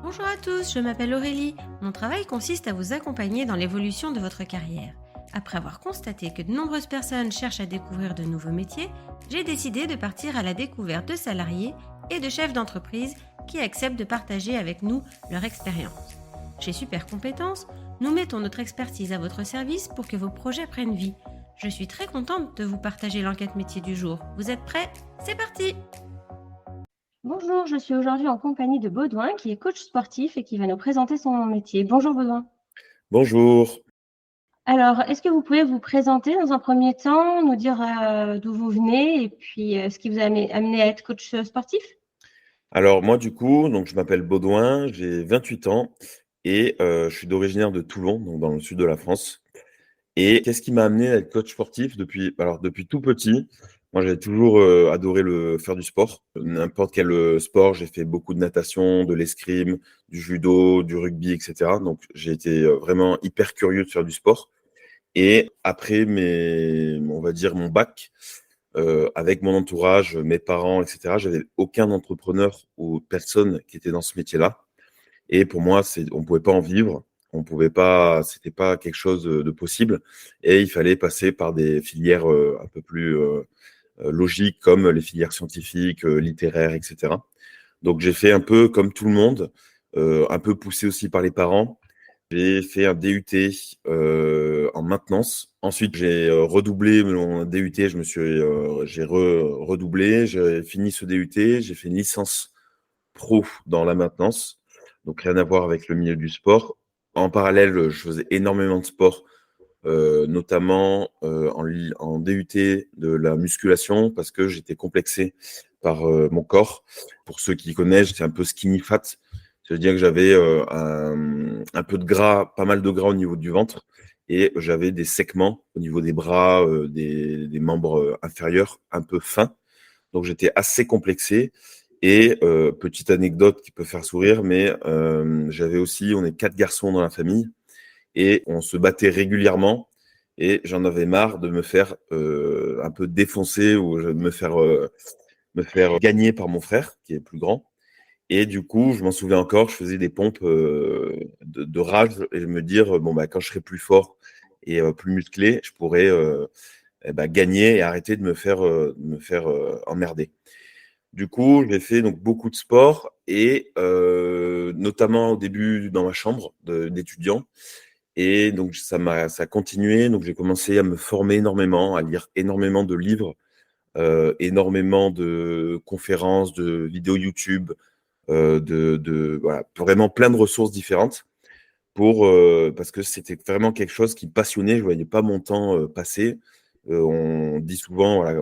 Bonjour à tous, je m'appelle Aurélie. Mon travail consiste à vous accompagner dans l'évolution de votre carrière. Après avoir constaté que de nombreuses personnes cherchent à découvrir de nouveaux métiers, j'ai décidé de partir à la découverte de salariés et de chefs d'entreprise qui acceptent de partager avec nous leur expérience. Chez Super Compétences, nous mettons notre expertise à votre service pour que vos projets prennent vie. Je suis très contente de vous partager l'enquête métier du jour. Vous êtes prêts? C'est parti! Bonjour, je suis aujourd'hui en compagnie de Baudouin, qui est coach sportif et qui va nous présenter son métier. Bonjour Baudouin. Bonjour. Alors, est-ce que vous pouvez vous présenter dans un premier temps, nous dire d'où vous venez et puis ce qui vous a amené à être coach sportif? Alors moi du coup, donc je m'appelle Baudouin, j'ai 28 ans et je suis d'originaire de Toulon, donc dans le sud de la France. Et qu'est-ce qui m'a amené à être coach sportif depuis tout petit? Moi, j'ai toujours, adoré faire du sport. N'importe quel, sport, j'ai fait beaucoup de natation, de l'escrime, du judo, du rugby et cetera. Donc j'ai été, vraiment hyper curieux de faire du sport et après on va dire mon bac, avec mon entourage, mes parents et cetera, j'avais aucun entrepreneur ou personne qui était dans ce métier-là et pour moi, on pouvait pas en vivre, on pouvait pas c'était pas quelque chose, de possible et il fallait passer par des filières, un peu plus, logiques comme les filières scientifiques, littéraires et cetera. Donc j'ai fait un peu comme tout le monde, un peu poussé aussi par les parents. J'ai fait un DUT, en maintenance. Ensuite, j'ai, redoublé mon DUT, j'ai redoublé, j'ai fini ce DUT, j'ai fait une licence pro dans la maintenance, donc rien à voir avec le milieu du sport. En parallèle, je faisais énormément de sport, notamment, en DUT de la musculation parce que j'étais complexé par, mon corps. Pour ceux qui connaissent, j'étais un peu skinny fat. C'est-à-dire que j'avais, un peu de gras, pas mal de gras au niveau du ventre et j'avais des segments au niveau des bras, des membres, inférieurs un peu fins. Donc j'étais assez complexé et petite anecdote qui peut faire sourire, mais on est 4 garçons dans la famille et on se battait régulièrement et j'en avais marre de me faire, un peu défoncer ou de me faire gagner par mon frère qui est plus grand et du coup, je m'en souviens encore, je faisais des pompes, de rage et me dire: «Bon, bah, quand je serai plus fort et plus musclé, je pourrai, et bah, gagner et arrêter de me faire emmerder». Du coup, j'ai fait donc beaucoup de sport et notamment au début dans ma chambre d'étudiant et donc ça a continué. Donc j'ai commencé à me former énormément, à lire énormément de livres, énormément de conférences, de vidéos YouTube, voilà, vraiment plein de ressources différentes parce que c'était vraiment quelque chose qui me passionnait. Je voyais pas mon temps, passer. On dit souvent, voilà,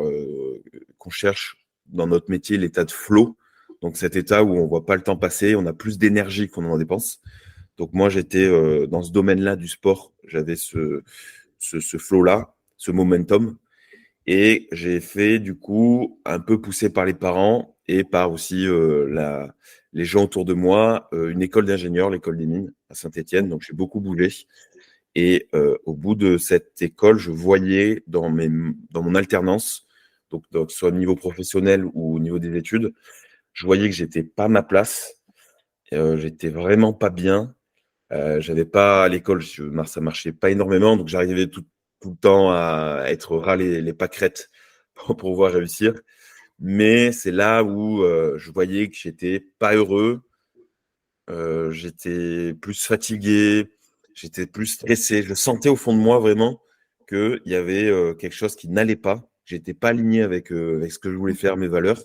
qu'on cherche dans notre métier l'état de flow, donc cet état où on voit pas le temps passer, on a plus d'énergie qu'on en dépense. Donc moi, j'étais, dans ce domaine-là du sport, j'avais ce flow-là, ce momentum et j'ai fait du coup, un peu poussé par les parents et par aussi, les gens autour de moi, une école d'ingénieur, l'école des mines à Saint-Étienne, donc j'ai beaucoup bougé et au bout de cette école, je voyais dans mon alternance, donc soit au niveau professionnel ou au niveau des études, je voyais que j'étais pas à ma place, j'étais vraiment pas bien. J'avais pas à l'école, ça marchait pas énormément, donc j'arrivais tout le temps à être ras les pâquerettes pour pouvoir réussir. Mais c'est là où je voyais que j'étais pas heureux, j'étais plus fatigué, j'étais plus stressé. Je sentais au fond de moi vraiment qu'il y avait quelque chose qui n'allait pas. J'étais pas aligné avec ce que je voulais faire, mes valeurs.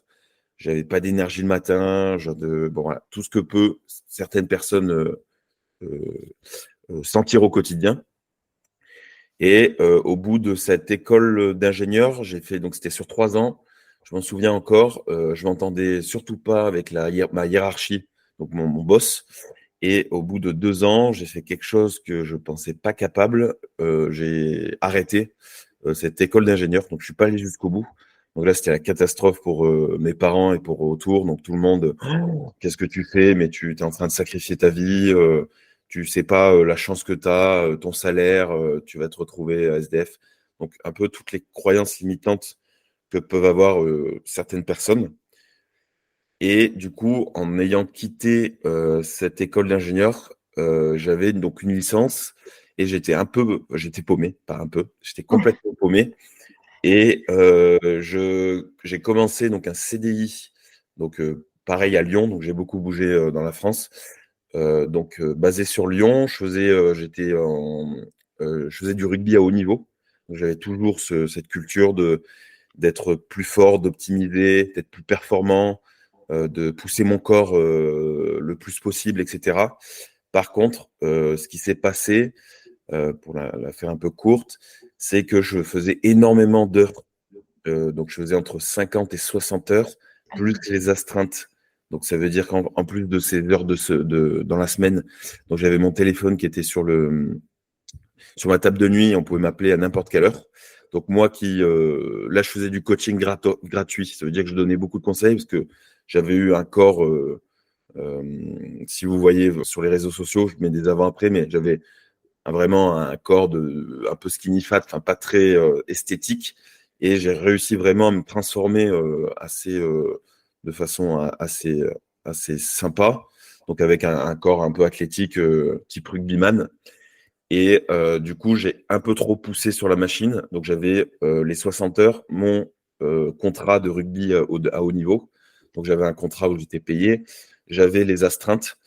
J'avais pas d'énergie le matin, bon voilà, tout ce que peut certaines personnes euh, sentir au quotidien. Et au bout de cette école d'ingénieur, donc c'était sur 3 ans, je m'en souviens encore, je m'entendais surtout pas avec ma hiérarchie, donc mon boss. Et au bout de 2 ans, j'ai fait quelque chose que je pensais pas capable. J'ai arrêté cette école d'ingénieur, donc je suis pas allé jusqu'au bout. Donc là, c'était la catastrophe pour mes parents et pour autour. Donc tout le monde, oh, qu'est-ce que tu fais? Mais tu es en train de sacrifier ta vie. Tu sais pas la chance que tu as, ton salaire, tu vas te retrouver SDF. Donc un peu toutes les croyances limitantes que peuvent avoir certaines personnes. Et du coup, en ayant quitté cette école d'ingénieur, j'avais donc une licence et j'étais paumé, pas un peu, j'étais complètement paumé. Et j'ai commencé donc un CDI, donc pareil à Lyon, donc j'ai beaucoup bougé dans la France. Donc basé sur Lyon, je faisais du rugby à haut niveau. Donc j'avais toujours cette culture d'être plus fort, d'optimiser, d'être plus performant, de pousser mon corps le plus possible, etc. Par contre, ce qui s'est passé, pour la faire un peu courte, c'est que je faisais énormément d'heures. Donc je faisais entre 50 et 60 heures, plus les astreintes. Donc ça veut dire qu'en plus de ces heures dans la semaine, donc j'avais mon téléphone qui était sur ma table de nuit, on pouvait m'appeler à n'importe quelle heure. Donc moi là je faisais du coaching gratuit, ça veut dire que je donnais beaucoup de conseils parce que j'avais eu un corps, si vous voyez sur les réseaux sociaux, je mets des avant-après, mais j'avais vraiment un corps un peu skinny fat, enfin pas très esthétique, et j'ai réussi vraiment à me transformer de façon assez sympa, donc avec un corps un peu athlétique, type rugbyman. Et du coup, j'ai un peu trop poussé sur la machine. Donc, j'avais les 60 heures, mon contrat de rugby à haut niveau. Donc, j'avais un contrat où j'étais payé. J'avais les astreintes.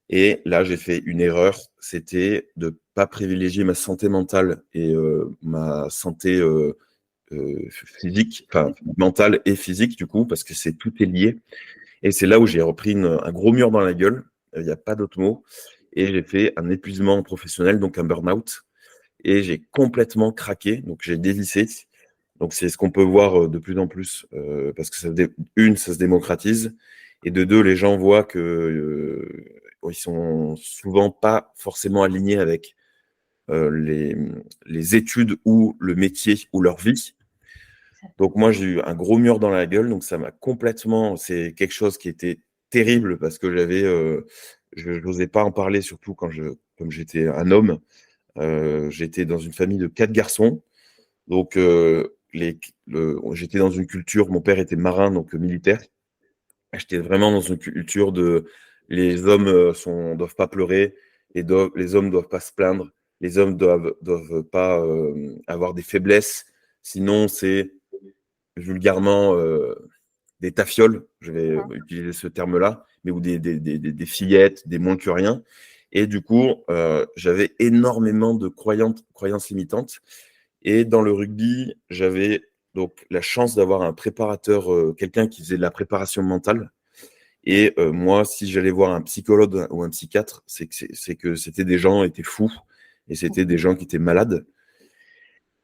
Et là, j'ai fait une erreur. C'était de ne pas privilégier ma santé mentale et ma santé physique, enfin mentale et physique, du coup, parce que tout est lié. Et c'est là où j'ai repris un gros mur dans la gueule. Il n'y a pas d'autre mot. Et j'ai fait un épuisement professionnel, donc un burn-out. Et j'ai complètement craqué. Donc j'ai dévissé. Donc c'est ce qu'on peut voir de plus en plus, parce que ça se démocratise. Et de deux, les gens voient que ils sont souvent pas forcément alignés avec les études ou le métier ou leur vie. Donc moi, j'ai eu un gros mur dans la gueule, donc ça m'a complètement. C'est quelque chose qui était terrible parce que je n'osais pas en parler, surtout comme j'étais un homme. J'étais dans une famille de 4 garçons, donc j'étais dans une culture. Mon père était marin, donc militaire. J'étais vraiment dans une culture de les hommes doivent pas pleurer, les hommes doivent pas se plaindre, les hommes doivent pas avoir des faiblesses, sinon c'est vulgairement des tafioles, je vais utiliser ce terme-là, mais ou des fillettes, des moins que rien. Et du coup, j'avais énormément de croyances limitantes. Et dans le rugby, j'avais donc la chance d'avoir un préparateur, quelqu'un qui faisait de la préparation mentale. Et moi, si j'allais voir un psychologue ou un psychiatre, c'est que c'était des gens qui étaient fous et c'était des gens qui étaient malades.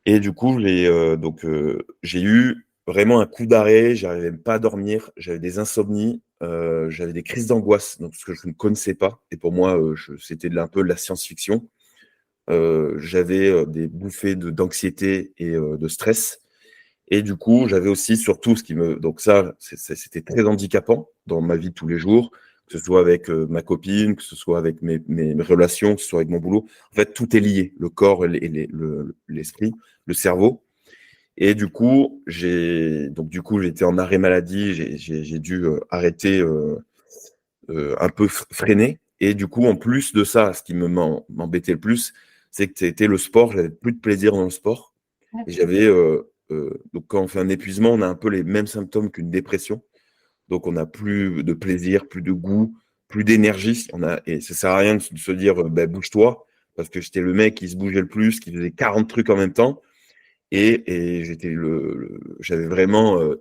Et du coup, j'ai eu vraiment un coup d'arrêt, j'arrivais pas à dormir, j'avais des insomnies, j'avais des crises d'angoisse, donc ce que je ne connaissais pas. Et pour moi, c'était un peu de la science-fiction. J'avais des bouffées d'anxiété et de stress. Et du coup, j'avais aussi surtout donc ça, c'était très handicapant dans ma vie de tous les jours, que ce soit avec ma copine, que ce soit avec mes relations, que ce soit avec mon boulot. En fait, tout est lié, le corps et l'esprit, le cerveau. Et du coup, j'étais en arrêt maladie, j'ai dû arrêter, un peu freiner. Et du coup, en plus de ça, ce qui m'embêtait le plus, c'est que c'était le sport. J'avais plus de plaisir dans le sport. Et donc quand on fait un épuisement, on a un peu les mêmes symptômes qu'une dépression. Donc on n'a plus de plaisir, plus de goût, plus d'énergie. Et ça sert à rien de se dire, bouge-toi, parce que j'étais le mec qui se bougeait le plus, qui faisait 40 trucs en même temps. Et j'avais vraiment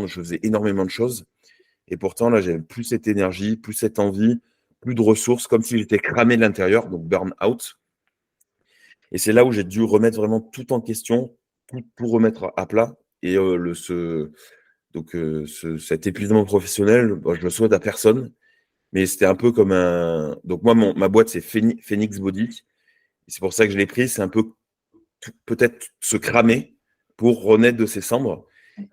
je faisais énormément de choses. Et pourtant, là, j'avais plus cette énergie, plus cette envie, plus de ressources, comme si j'étais cramé de l'intérieur, donc burn out. Et c'est là où j'ai dû remettre vraiment tout en question, tout remettre à plat. Et cet épuisement professionnel, je le souhaite à personne, mais c'était un peu comme un. Donc moi, ma boîte, c'est Phoenix Body. Et c'est pour ça que je l'ai pris. C'est un peu peut-être se cramer pour renaître de ses cendres.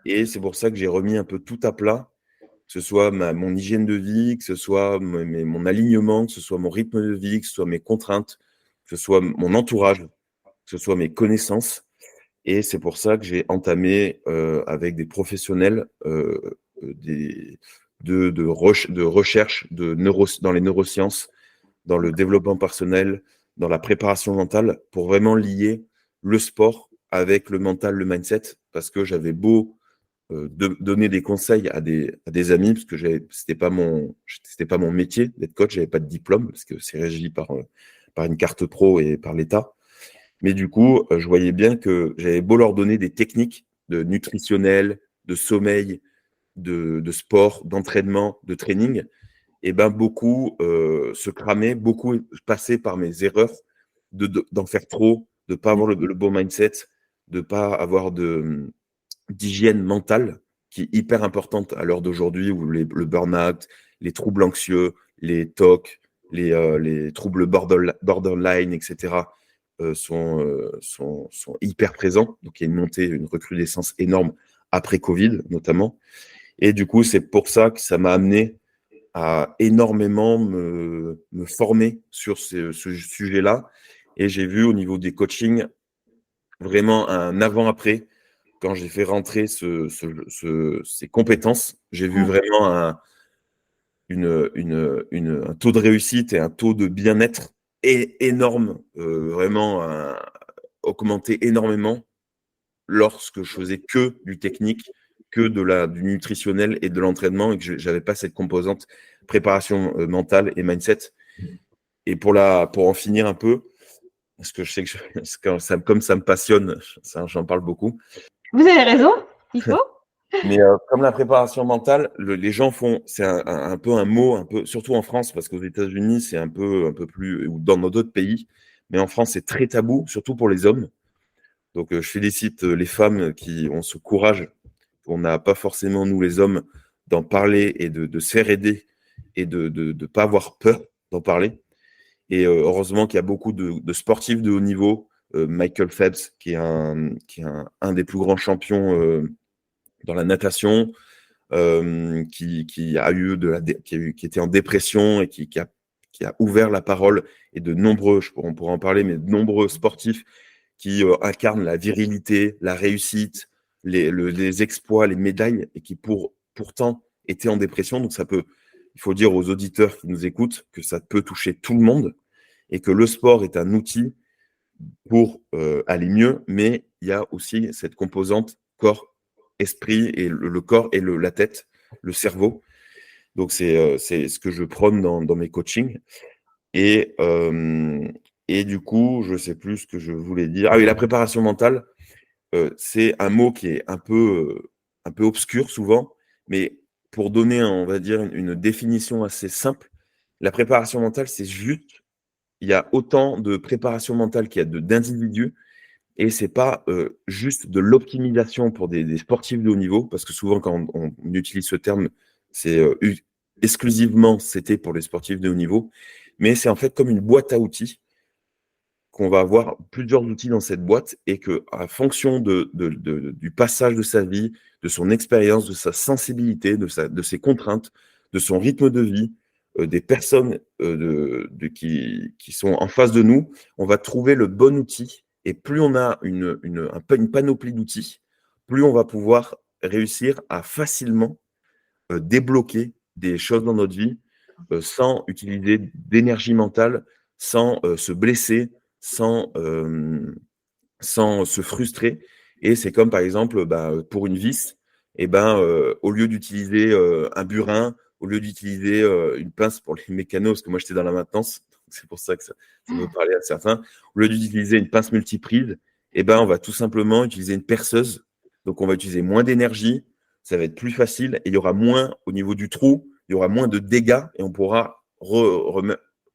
Et c'est pour ça que j'ai remis un peu tout à plat, que ce soit mon hygiène de vie, que ce soit mon alignement, que ce soit mon rythme de vie, que ce soit mes contraintes, que ce soit mon entourage, que ce soit mes connaissances. Et c'est pour ça que j'ai entamé avec des professionnels de recherche dans les neurosciences, dans le développement personnel, dans la préparation mentale, pour vraiment lier le sport avec le mental, le mindset, parce que j'avais beau donner des conseils à des amis, parce que c'était pas mon métier d'être coach, j'avais pas de diplôme, parce que c'est régi par une carte pro et par l'État. Mais du coup, je voyais bien que j'avais beau leur donner des techniques de nutritionnel, de sommeil, de sport, d'entraînement, de training, et ben beaucoup se cramaient, beaucoup passaient par mes erreurs d'en faire trop, de pas avoir le bon mindset, de pas avoir d'hygiène mentale qui est hyper importante à l'heure d'aujourd'hui où le burn-out, les troubles anxieux, les TOC, les troubles borderline, etc. Sont hyper présents. Donc il y a une recrudescence énorme après Covid notamment. Et du coup, c'est pour ça que ça m'a amené à énormément me former sur ce sujet-là. Et j'ai vu au niveau des coachings vraiment un avant-après. Quand j'ai fait rentrer ces compétences, j'ai vu vraiment un taux de réussite et un taux de bien-être énorme, vraiment augmenté énormément lorsque je faisais que du technique, que du nutritionnel et de l'entraînement et que je n'avais pas cette composante préparation mentale et mindset. Et pour en finir un peu, parce que je sais que comme ça me passionne, j'en parle beaucoup. Vous avez raison, il faut. Mais comme la préparation mentale, les gens c'est un peu un mot, surtout en France, parce qu'aux États-Unis, c'est un peu plus, ou dans d'autres pays, mais en France, c'est très tabou, surtout pour les hommes. Donc, je félicite les femmes qui ont ce courage qu'on n'a pas forcément, nous les hommes, d'en parler et de se faire aider et de ne pas avoir peur d'en parler. Et heureusement qu'il y a beaucoup de sportifs de haut niveau, Michael Phelps, qui est un des plus grands champions dans la natation, qui était en dépression et qui a ouvert la parole, et de nombreux, on pourra en parler, mais de nombreux sportifs qui incarnent la virilité, la réussite, les exploits, les médailles, et qui pourtant étaient en dépression. Donc il faut dire aux auditeurs qui nous écoutent que ça peut toucher tout le monde et que le sport est un outil pour aller mieux, mais il y a aussi cette composante corps, esprit, et le corps et la tête, le cerveau. Donc c'est ce que je prône dans mes coachings. Et du coup, je ne sais plus ce que je voulais dire. Ah oui, la préparation mentale, c'est un mot qui est un peu obscur souvent, mais pour donner, on va dire, une définition assez simple, la préparation mentale, c'est juste, il y a autant de préparation mentale qu'il y a d'individus, et c'est pas juste de l'optimisation pour des sportifs de haut niveau, parce que souvent quand on utilise ce terme, c'est exclusivement c'était pour les sportifs de haut niveau, mais c'est en fait comme une boîte à outils, qu'on va avoir plusieurs outils dans cette boîte, et que à fonction du passage de sa vie, de son expérience, de sa sensibilité, de ses contraintes, de son rythme de vie, des personnes qui sont en face de nous, on va trouver le bon outil. Et plus on a une panoplie d'outils, plus on va pouvoir réussir à facilement débloquer des choses dans notre vie sans utiliser d'énergie mentale, sans se blesser, sans se frustrer. Et c'est comme par exemple pour une vis, au lieu d'utiliser un burin, au lieu d'utiliser une pince pour les mécanos, parce que moi j'étais dans la maintenance, c'est pour ça que ça peut parler à certains, au lieu d'utiliser une pince multiprise, on va tout simplement utiliser une perceuse. Donc on va utiliser moins d'énergie, ça va être plus facile, et il y aura moins au niveau du trou, il y aura moins de dégâts, et on pourra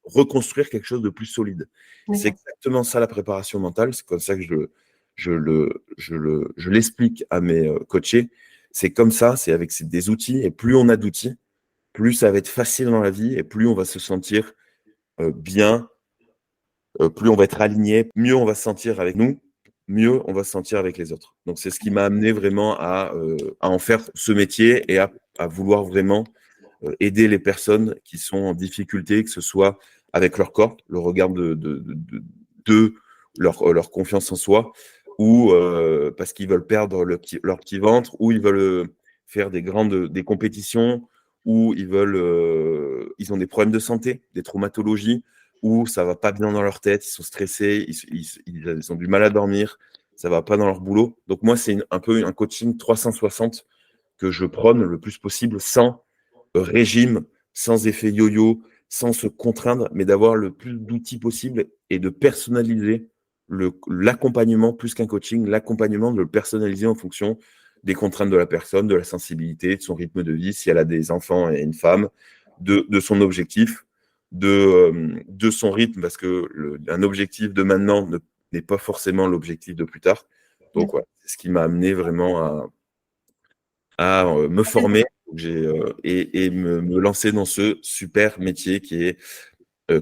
reconstruire quelque chose de plus solide. C'est exactement ça la préparation mentale. C'est comme ça que je l'explique à mes coachés. C'est comme ça, c'est avec des outils, et plus on a d'outils, plus ça va être facile dans la vie, et plus on va se sentir bien, plus on va être aligné, mieux on va se sentir avec nous, mieux on va se sentir avec les autres. Donc c'est ce qui m'a amené vraiment à en faire ce métier, et à vouloir vraiment aider les personnes qui sont en difficulté, que ce soit avec leur corps, le regard de leur confiance en soi, ou parce qu'ils veulent perdre leur petit ventre, ou ils veulent faire des compétitions, où ils ont des problèmes de santé, des traumatologies, où ça va pas bien dans leur tête, ils sont stressés, ils ont du mal à dormir, ça va pas dans leur boulot. Donc moi, c'est un peu un coaching 360 que je prône le plus possible, sans régime, sans effet yo-yo, sans se contraindre, mais d'avoir le plus d'outils possible et de personnaliser l'accompagnement plus qu'un coaching, l'accompagnement, de le personnaliser en fonction des contraintes de la personne, de la sensibilité, de son rythme de vie, si elle a des enfants et une femme, de son objectif, de son rythme, parce que un objectif de maintenant n'est pas forcément l'objectif de plus tard. Donc, ouais, c'est ce qui m'a amené vraiment à me former et me lancer dans ce super métier qui est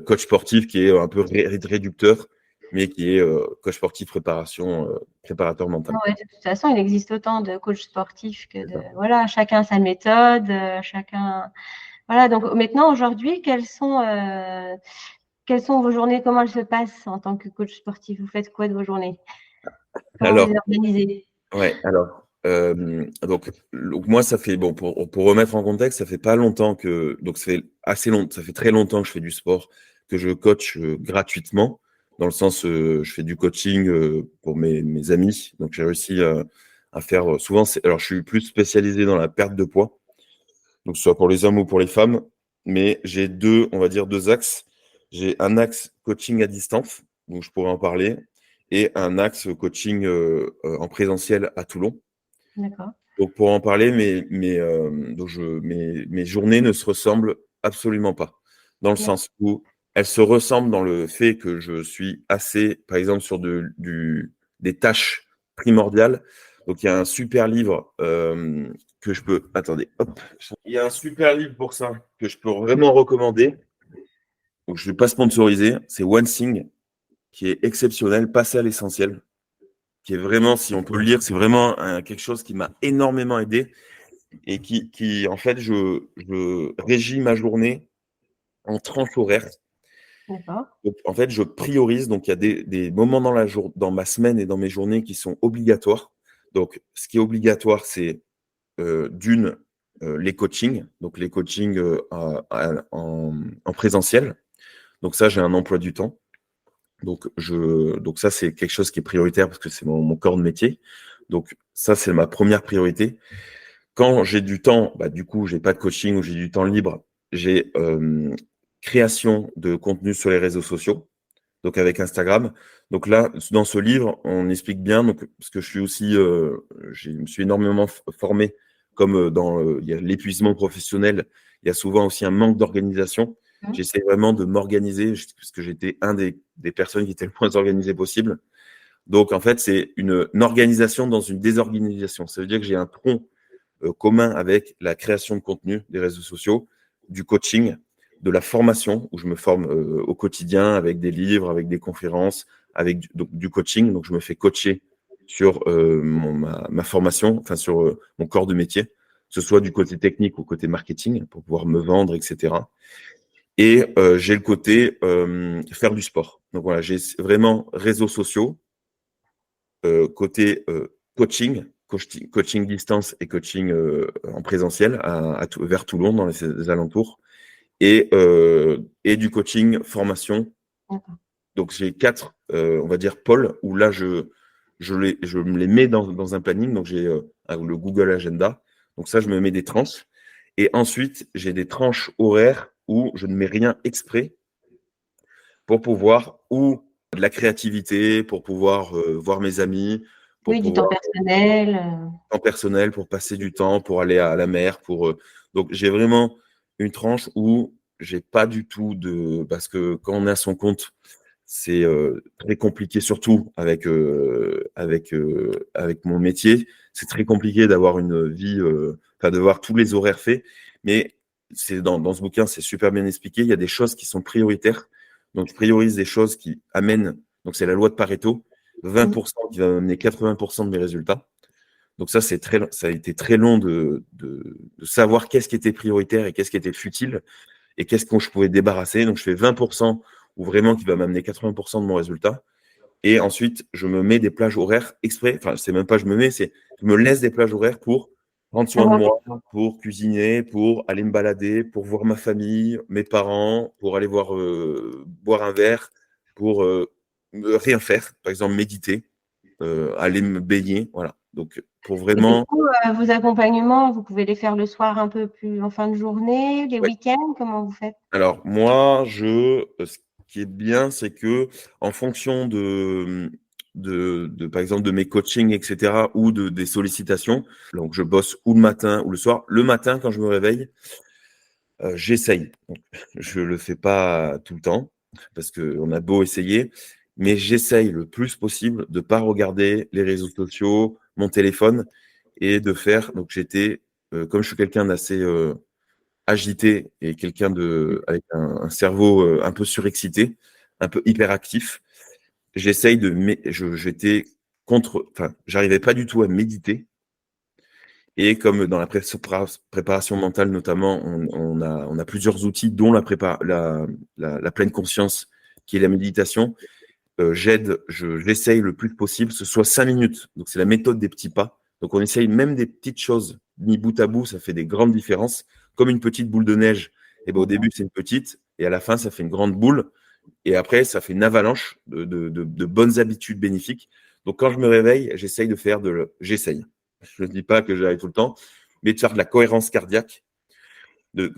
coach sportif, qui est un peu réducteur, mais qui est coach sportif préparateur mental. Ouais, de toute façon, il existe autant de coachs sportifs que de… Voilà, chacun sa méthode, chacun… Voilà, donc maintenant, aujourd'hui, quelles sont vos journées? Comment elles se passent en tant que coach sportif? Vous faites quoi de vos journées? Comment vous les organisez? Ouais, alors, donc moi, ça fait, bon, pour remettre en contexte, ça fait pas longtemps donc ça fait très longtemps que je fais du sport, que je coach gratuitement, dans le sens, je fais du coaching pour mes amis. Donc j'ai réussi à faire, souvent, alors je suis plus spécialisé dans la perte de poids, donc soit pour les hommes ou pour les femmes, mais j'ai on va dire deux axes. J'ai un axe coaching à distance, donc je pourrais en parler, et un axe coaching en présentiel à Toulon. D'accord. Donc pour en parler, mes journées ne se ressemblent absolument pas, dans le sens où elles se ressemblent dans le fait que je suis assez, par exemple, sur des tâches primordiales. Donc il y a un super livre que je peux… Attendez, hop. Il y a un super livre pour ça que je peux vraiment recommander. Donc je ne vais pas sponsoriser. C'est One Thing, qui est exceptionnel, passer à l'essentiel, qui est vraiment, si on peut le lire, c'est vraiment quelque chose qui m'a énormément aidé et qui en fait, je régis ma journée en tranches horaires. D'accord. Donc, en fait, je priorise. Donc, il y a des moments dans ma semaine et dans mes journées qui sont obligatoires. Donc, ce qui est obligatoire, c'est les coachings. Donc, les coachings en présentiel. Donc, ça, j'ai un emploi du temps. Donc ça, c'est quelque chose qui est prioritaire parce que c'est mon corps de métier. Donc ça, c'est ma première priorité. Quand j'ai du temps, du coup, j'ai pas de coaching ou j'ai du temps libre, j'ai création de contenu sur les réseaux sociaux, donc avec Instagram. Donc là, dans ce livre, on explique bien, donc, parce que je suis aussi, je me suis énormément formé, comme il y a l'épuisement professionnel, il y a souvent aussi un manque d'organisation. J'essaie vraiment de m'organiser, parce que j'étais un des personnes qui étaient le moins organisées possible. Donc, en fait, c'est une organisation dans une désorganisation. Ça veut dire que j'ai un tronc commun avec la création de contenu des réseaux sociaux, du coaching, de la formation, où je me forme au quotidien avec des livres, avec des conférences, avec du coaching. Donc, je me fais coacher sur ma formation, enfin sur mon corps de métier, que ce soit du côté technique ou côté marketing, pour pouvoir me vendre, etc. Et j'ai le côté faire du sport. Donc voilà, j'ai vraiment réseaux sociaux, côté coaching distance et coaching en présentiel vers Toulon, dans les alentours, et du coaching formation. Donc j'ai 4, on va dire, pôles où là, je me les mets dans un planning. Donc j'ai le Google Agenda. Donc ça, je me mets des tranches. Et ensuite, j'ai des tranches horaires où je ne mets rien exprès pour pouvoir, ou de la créativité, pour pouvoir voir mes amis, pour du temps personnel. Temps personnel, pour passer du temps, pour aller à la mer. Donc, j'ai vraiment une tranche où j'ai pas du tout parce que quand on est à son compte, c'est très compliqué, surtout avec mon métier. C'est très compliqué d'avoir une vie, de voir tous les horaires faits. Mais dans ce bouquin, c'est super bien expliqué. Il y a des choses qui sont prioritaires. Donc, je priorise des choses qui amènent. Donc, c'est la loi de Pareto. 20% qui va amener 80% de mes résultats. Donc, ça a été très long de savoir qu'est-ce qui était prioritaire et qu'est-ce qui était futile et qu'est-ce que je pouvais débarrasser. Donc, je fais 20% ou vraiment qui va m'amener 80% de mon résultat. Et ensuite, je me mets des plages horaires exprès. Enfin, c'est même pas je me mets, c'est je me laisse des plages horaires pour prendre soin de moi, pour cuisiner, pour aller me balader, pour voir ma famille, mes parents, pour aller boire un verre, pour rien faire, par exemple méditer, aller me baigner, voilà. Donc pour Et du vraiment. coup, vos accompagnements, vous pouvez les faire le soir un peu plus en fin de journée, les Ouais. week-ends, comment vous faites? Alors moi, ce qui est bien, c'est que en fonction par exemple de mes coachings, etc., ou des sollicitations, donc je bosse ou le matin ou le soir. Le matin, quand je me réveille, j'essaye. Donc, je le fais pas tout le temps parce qu'on a beau essayer, mais j'essaye le plus possible de pas regarder les réseaux sociaux, mon téléphone et de faire. Donc comme je suis quelqu'un d'assez agité et quelqu'un avec un cerveau un peu surexcité, un peu hyperactif, j'essaye j'étais enfin, j'arrivais pas du tout à méditer. Et comme dans la préparation mentale notamment, on a plusieurs outils, dont la pleine conscience, qui est la méditation. J'essaye le plus possible, ce soit 5 minutes. Donc c'est la méthode des petits pas. Donc on essaye même des petites choses, mis bout à bout, ça fait des grandes différences. Comme une petite boule de neige, et ben, au début c'est une petite, et à la fin ça fait une grande boule, et après ça fait une avalanche de bonnes habitudes bénéfiques. Donc quand je me réveille, j'essaye. Je ne dis pas que j'arrive tout le temps, mais de faire de la cohérence cardiaque,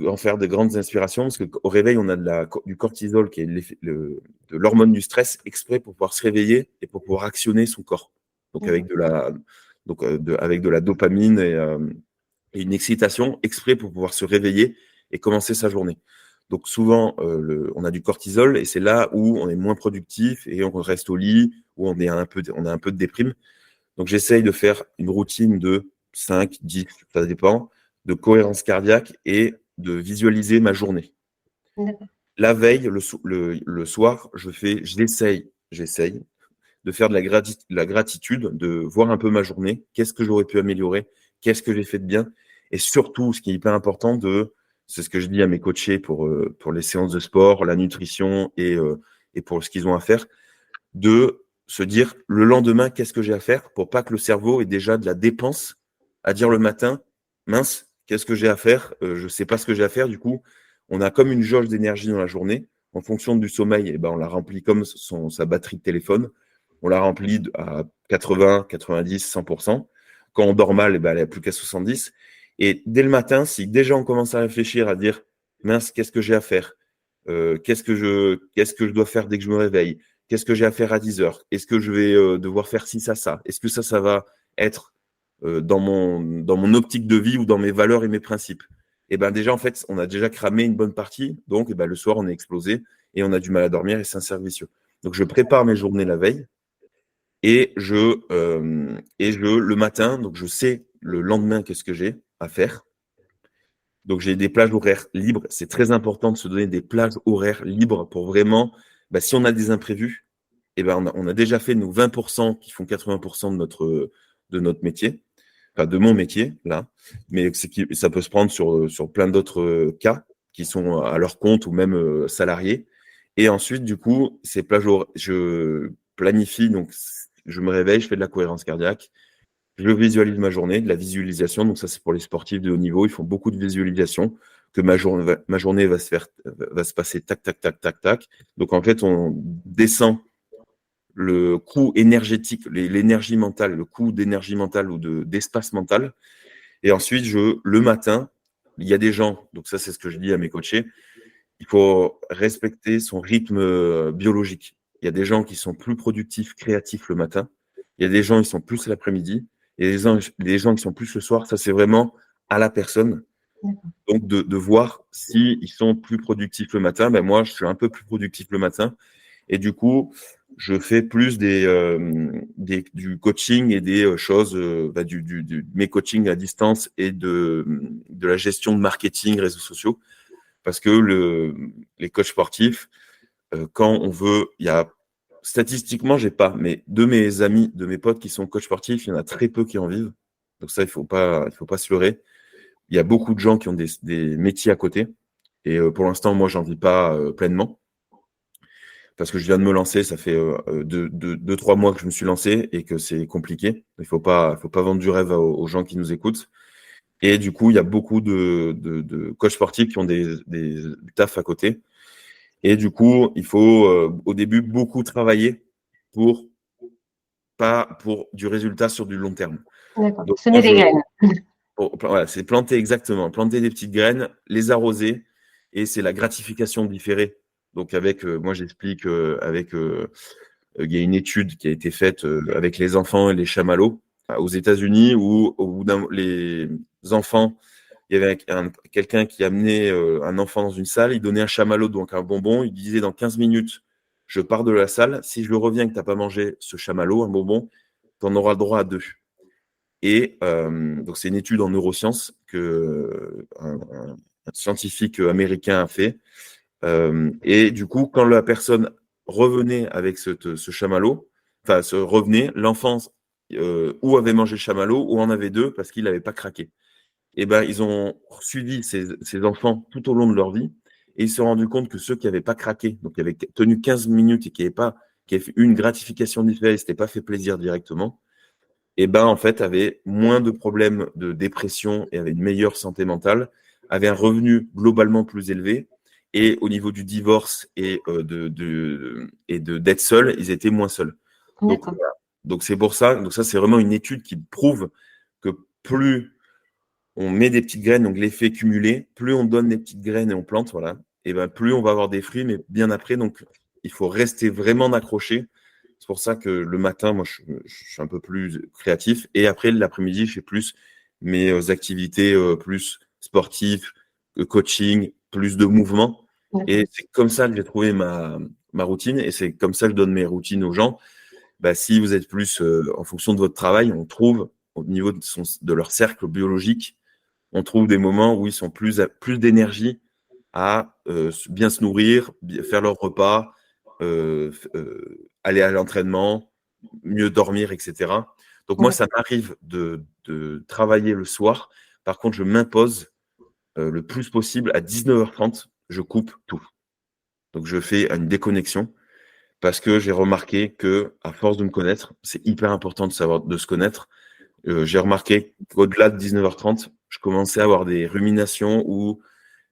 en faire de grandes inspirations, parce qu'au réveil, on a du cortisol, qui est de l'hormone du stress, exprès pour pouvoir se réveiller et pour pouvoir actionner son corps. Donc avec avec de la dopamine et une excitation exprès pour pouvoir se réveiller et commencer sa journée. Donc souvent, on a du cortisol et c'est là où on est moins productif et on reste au lit, où on a un peu de déprime. Donc j'essaye de faire une routine de 5, 10, ça dépend, de cohérence cardiaque et de visualiser ma journée. La veille, le soir, j'essaye de faire de la gratitude, de voir un peu ma journée, qu'est-ce que j'aurais pu améliorer, qu'est-ce que j'ai fait de bien, et surtout, ce qui est hyper important, c'est ce que je dis à mes coachés pour les séances de sport, la nutrition et pour ce qu'ils ont à faire, de se dire le lendemain, qu'est-ce que j'ai à faire pour pas que le cerveau ait déjà de la dépense à dire le matin, mince, qu'est-ce que j'ai à faire, je sais pas ce que j'ai à faire. Du coup, on a comme une jauge d'énergie dans la journée. En fonction du sommeil, on la remplit comme sa batterie de téléphone. On la remplit à 80, 90, 100%. Quand on dort mal, elle n'a plus qu'à 70. Et dès le matin, si déjà on commence à réfléchir, à dire mince, qu'est-ce que j'ai à faire, qu'est-ce que je dois faire dès que je me réveille, qu'est-ce que j'ai à faire à 10 heures, est-ce que je vais devoir faire ci, ça, est-ce que ça va être dans mon optique de vie ou dans mes valeurs et mes principes. Et ben déjà, en fait, on a déjà cramé une bonne partie. Donc, le soir, on est explosé et on a du mal à dormir et c'est un cercle vicieux. Donc, je prépare mes journées la veille et le matin, donc je sais le lendemain qu'est-ce que j'ai à faire. Donc, j'ai des plages horaires libres. C'est très important de se donner des plages horaires libres pour vraiment, si on a des imprévus, on a déjà fait nos 20% qui font 80% de notre métier. Enfin, de mon métier, là, mais ça peut se prendre sur plein d'autres cas qui sont à leur compte ou même salariés. Et ensuite, du coup, ces plages je planifie, donc je me réveille, je fais de la cohérence cardiaque, je visualise ma journée, de la visualisation, donc ça c'est pour les sportifs de haut niveau, ils font beaucoup de visualisation, que ma journée va se passer tac, tac, tac, tac, tac. Donc en fait, on descend le coût énergétique, l'énergie mentale, le coût d'énergie mentale ou d'espace mental. Et ensuite, le matin, il y a des gens, donc ça c'est ce que je dis à mes coachés, il faut respecter son rythme biologique. Il y a des gens qui sont plus productifs, créatifs le matin. Il y a des gens qui sont plus l'après-midi. Il y a des gens qui sont plus le soir. Ça, c'est vraiment à la personne. Donc, de voir s'ils sont plus productifs le matin. Moi, je suis un peu plus productif le matin. Et du coup, je fais plus du coaching et des choses, mes coachings à distance et de la gestion de marketing, réseaux sociaux. Parce que les coachs sportifs, quand on veut, statistiquement, j'ai pas, mais de mes amis, de mes potes qui sont coachs sportifs, il y en a très peu qui en vivent. Donc ça, il faut pas se leurrer. Il y a beaucoup de gens qui ont des métiers à côté. Et pour l'instant, moi, j'en vis pas pleinement. Parce que je viens de me lancer, ça fait 2-3 mois que je me suis lancé et que c'est compliqué. Il faut pas vendre du rêve aux gens qui nous écoutent. Et du coup, il y a beaucoup de coachs sportifs qui ont des tafs à côté. Et du coup, il faut au début beaucoup travailler pour du résultat sur du long terme. D'accord. Donc, Semer des graines. voilà, c'est planter exactement, planter des petites graines, les arroser, et c'est la gratification différée. Donc moi j'explique il y a une étude qui a été faite avec les enfants et les chamallows aux États-Unis où au bout les enfants, il y avait quelqu'un qui amenait un enfant dans une salle, il donnait un chamallow, donc un bonbon, il disait dans 15 minutes, je pars de la salle, si je reviens et que tu n'as pas mangé ce chamallow, un bonbon, tu en auras le droit à 2. Et donc, c'est une étude en neurosciences qu'un scientifique américain a fait. Et du coup, quand la personne revenait avec ce chamallow, enfin, revenait, l'enfant ou avait mangé le chamallow ou en avait 2 parce qu'il n'avait pas craqué. Et ben, ils ont suivi ces enfants tout au long de leur vie et ils se sont rendus compte que ceux qui n'avaient pas craqué, donc qui avaient tenu 15 minutes et qui avaient fait une gratification différée, ne s'étaient pas fait plaisir directement, et ben en fait avaient moins de problèmes de dépression et avaient une meilleure santé mentale, avaient un revenu globalement plus élevé et au niveau du divorce et d'être seul, ils étaient moins seuls. Donc D'accord. voilà. Donc c'est pour ça. Donc ça c'est vraiment une étude qui prouve que plus on met des petites graines, donc l'effet cumulé, plus on donne des petites graines et on plante, voilà, et ben plus on va avoir des fruits, mais bien après. Donc il faut rester vraiment accroché. C'est pour ça que le matin, moi, je suis un peu plus créatif. Et après, l'après-midi, je fais plus mes activités plus sportives, coaching, plus de mouvement. Et c'est comme ça que j'ai trouvé ma routine. Et c'est comme ça que je donne mes routines aux gens. Bah, si vous êtes plus en fonction de votre travail, on trouve au niveau de leur cercle biologique, on trouve des moments où ils sont plus d'énergie à bien se nourrir, faire leur repas, aller à l'entraînement, mieux dormir, etc. Donc moi, ça m'arrive de travailler le soir. Par contre, je m'impose le plus possible à 19h30, je coupe tout. Donc je fais une déconnexion parce que j'ai remarqué que à force de me connaître, c'est hyper important de se connaître. J'ai remarqué qu'au-delà de 19h30, je commençais à avoir des ruminations ou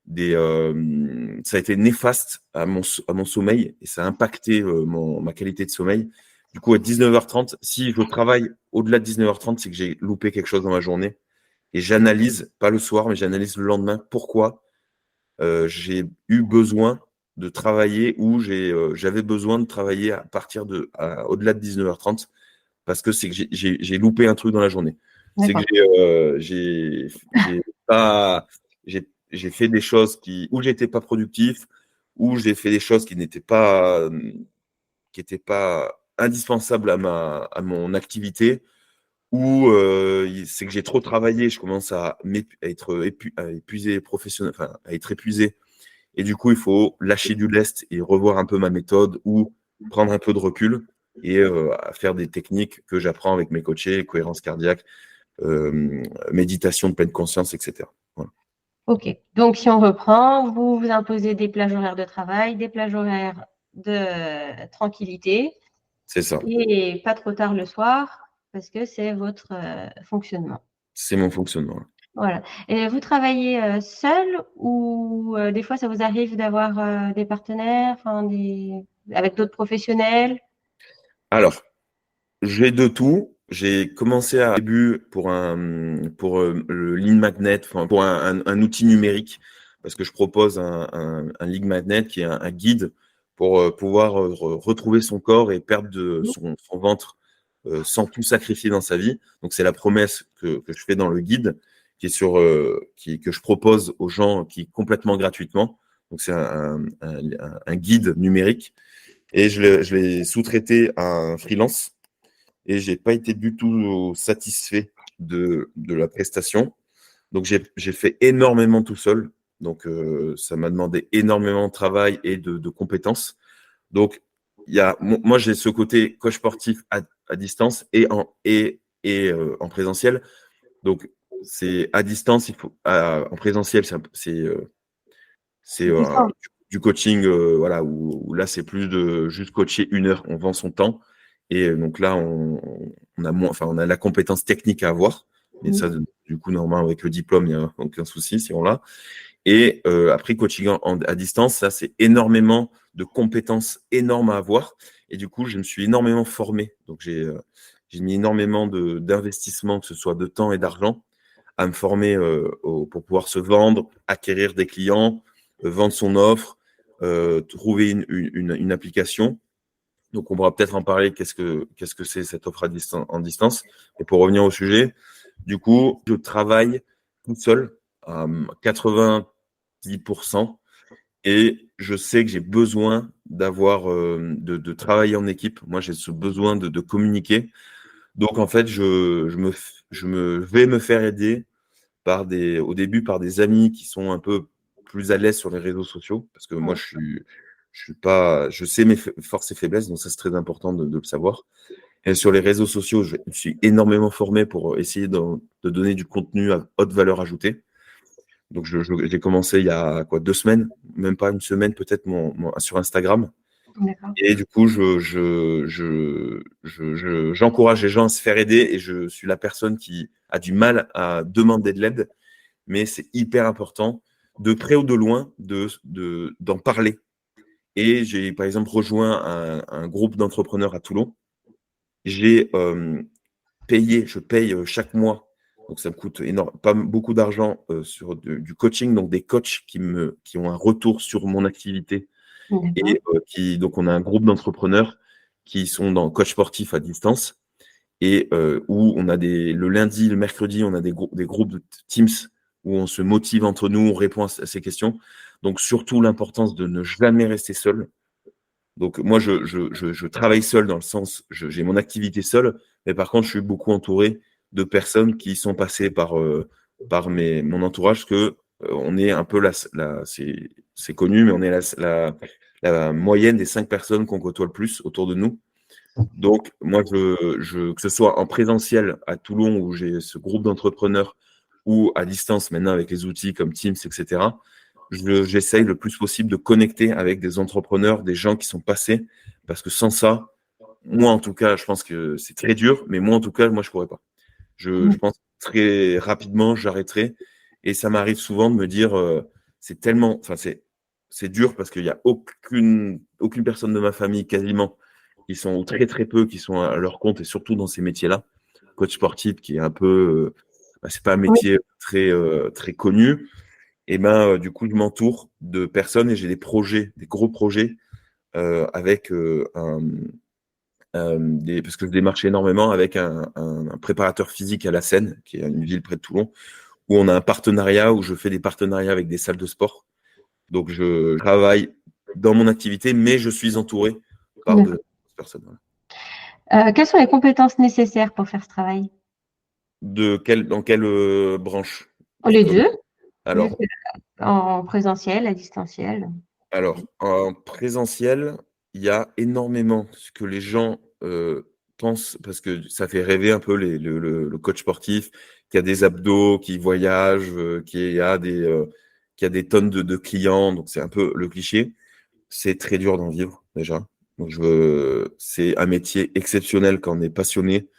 ça a été néfaste à mon sommeil et ça a impacté ma qualité de sommeil. Du coup, à 19h30, si je travaille au-delà de 19h30, c'est que j'ai loupé quelque chose dans ma journée. Et j'analyse, pas le soir, mais j'analyse le lendemain pourquoi j'ai eu besoin de travailler ou j'avais besoin de travailler à partir au-delà de 19h30 parce que c'est que j'ai loupé un truc dans la journée. C'est que j'ai pas j'ai fait des choses où j'étais pas productif, où j'ai fait des choses qui n'étaient pas indispensables à mon activité, ou c'est que j'ai trop travaillé, je commence à être épuisé enfin à être épuisé, et du coup il faut lâcher du lest et revoir un peu ma méthode ou prendre un peu de recul et à faire des techniques que j'apprends avec mes coachés, cohérence cardiaque, méditation de pleine conscience, etc. Voilà. Ok, donc si on reprend, vous vous imposez des plages horaires de travail, des plages horaires de tranquillité C'est ça. et pas trop tard le soir parce que c'est votre fonctionnement. C'est mon fonctionnement. Voilà. Et vous travaillez seul ou des fois ça vous arrive d'avoir des partenaires, avec d'autres professionnels? Alors, j'ai de tout. J'ai commencé au début pour le Lead Magnet, pour un outil numérique, parce que je propose un Lead Magnet qui est un guide pour pouvoir retrouver son corps et perdre son ventre sans tout sacrifier dans sa vie. Donc, c'est la promesse que je fais dans le guide, qui est que je propose aux gens complètement gratuitement. Donc, c'est un guide numérique. Et je l'ai sous-traité à un freelance et j'ai pas été du tout satisfait de la prestation. Donc, j'ai fait énormément tout seul. Donc, ça m'a demandé énormément de travail et de compétences. Donc, moi, j'ai ce côté coach sportif à distance et en présentiel. Donc, c'est à distance, en présentiel, c'est du coaching, voilà, où là, c'est plus de juste coacher 1 heure. On vend son temps. Et donc là, on a la compétence technique à avoir. Mais ça, du coup, normalement, avec le diplôme, il n'y a aucun souci si on l'a. Et après, coaching à distance, ça, c'est énormément de compétences énormes à avoir. Et du coup, je me suis énormément formé. Donc, j'ai mis énormément d'investissement, que ce soit de temps et d'argent, à me former pour pouvoir se vendre, acquérir des clients, vendre son offre, trouver une application. Donc, on pourra peut-être en parler. Qu'est-ce que c'est cette offre en distance? Et pour revenir au sujet, du coup, je travaille tout seul à 90%. Et je sais que j'ai besoin de travailler en équipe. Moi, j'ai ce besoin de communiquer. Donc, en fait, je vais me faire aider au début par des amis qui sont un peu plus à l'aise sur les réseaux sociaux. Parce que moi, je suis pas, je sais mes forces et faiblesses, donc ça, c'est très important de le savoir. Et sur les réseaux sociaux, je me suis énormément formé pour essayer de donner du contenu à haute valeur ajoutée. Donc, j'ai commencé il y a 2 semaines, même pas une semaine peut-être, sur Instagram. D'accord. Et du coup, j'encourage les gens à se faire aider et je suis la personne qui a du mal à demander de l'aide. Mais c'est hyper important, de près ou de loin, d'en parler. Et j'ai, par exemple, rejoint un groupe d'entrepreneurs à Toulon. Je paye chaque mois, donc ça me coûte pas beaucoup d'argent sur du coaching, donc des coachs qui ont un retour sur mon activité. Et donc on a un groupe d'entrepreneurs qui sont dans coach sportif à distance et où on a le lundi, le mercredi, on a des groupes de Teams où on se motive entre nous, on répond à ces questions. Donc surtout l'importance de ne jamais rester seul. Donc moi je travaille seul dans le sens j'ai mon activité seule, mais par contre je suis beaucoup entouré de personnes qui sont passées par mon entourage que on est un peu c'est connu, mais on est la moyenne des 5 personnes qu'on côtoie le plus autour de nous. Donc, moi, que ce soit en présentiel à Toulon où j'ai ce groupe d'entrepreneurs ou à distance maintenant avec les outils comme Teams, etc., j'essaye le plus possible de connecter avec des entrepreneurs, des gens qui sont passés, parce que sans ça, moi en tout cas, je pense que c'est très dur, mais moi en tout cas, moi je pourrais pas. Je pense que très rapidement, j'arrêterai. Et ça m'arrive souvent de me dire, c'est tellement, enfin c'est dur parce qu'il n'y a aucune personne de ma famille quasiment qui sont très très peu qui sont à leur compte et surtout dans ces métiers-là. Coach sportif qui est un peu, c'est pas un métier très très connu. Et du coup, je m'entoure de personnes et j'ai des gros projets avec parce que je démarche énormément avec un préparateur physique à La Seine, qui est une ville près de Toulon, où on a un partenariat, où je fais des partenariats avec des salles de sport. Donc, je travaille dans mon activité, mais je suis entouré par de personnes. Quelles sont les compétences nécessaires pour faire ce travail? Dans quelle branche? Les deux. Alors, en présentiel, à distanciel. Alors, en présentiel, il y a énormément ce que les gens pensent, parce que ça fait rêver un peu le coach sportif qui a des abdos, qui voyage, qui a des tonnes de clients. Donc, c'est un peu le cliché. C'est très dur d'en vivre, déjà. Donc, c'est un métier exceptionnel quand on est passionné,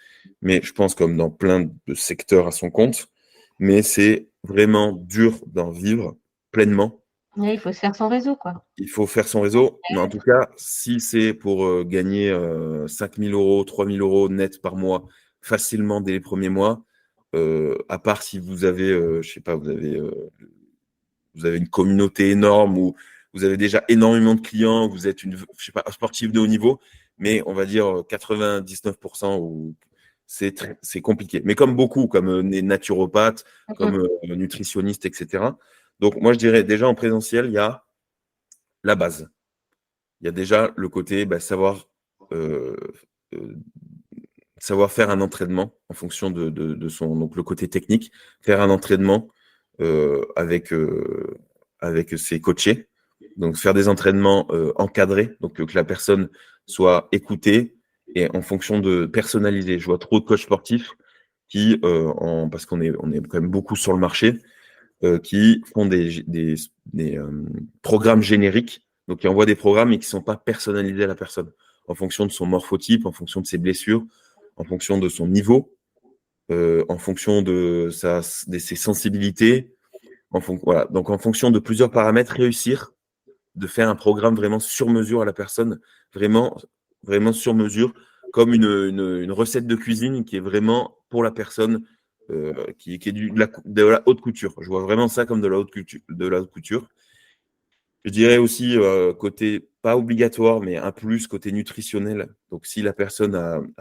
mais je pense comme dans plein de secteurs à son compte. Mais c'est vraiment dur d'en vivre pleinement. Oui, il faut se faire son réseau, quoi. Il faut faire son réseau, mais en tout cas, si c'est pour gagner 5 000 €, 3 000 € net par mois facilement dès les premiers mois, à part si vous avez, je sais pas, vous avez une communauté énorme ou vous avez déjà énormément de clients, vous êtes je sais pas, un sportif de haut niveau, mais on va dire 99% ou c'est compliqué. Mais comme beaucoup, comme des naturopathes, comme nutritionnistes, etc. Donc moi, je dirais déjà en présentiel, il y a la base. Il y a déjà le côté savoir faire un entraînement en fonction de son, donc le côté technique, faire un entraînement avec ses coachés, donc faire des entraînements encadrés, donc que la personne soit écoutée et en fonction de personnaliser. Je vois trop de coachs sportifs qui, parce qu'on est quand même beaucoup sur le marché, qui font des programmes génériques, donc qui envoient des programmes et qui ne sont pas personnalisés à la personne, en fonction de son morphotype, en fonction de ses blessures, en fonction de son niveau. en fonction de ses sensibilités, voilà. Donc, en fonction de plusieurs paramètres, réussir de faire un programme vraiment sur mesure à la personne, vraiment, vraiment sur mesure, comme une recette de cuisine qui est vraiment pour la personne, qui est de la haute couture. Je vois vraiment ça comme de la haute couture. Je dirais aussi côté pas obligatoire, mais un plus côté nutritionnel. Donc, si la personne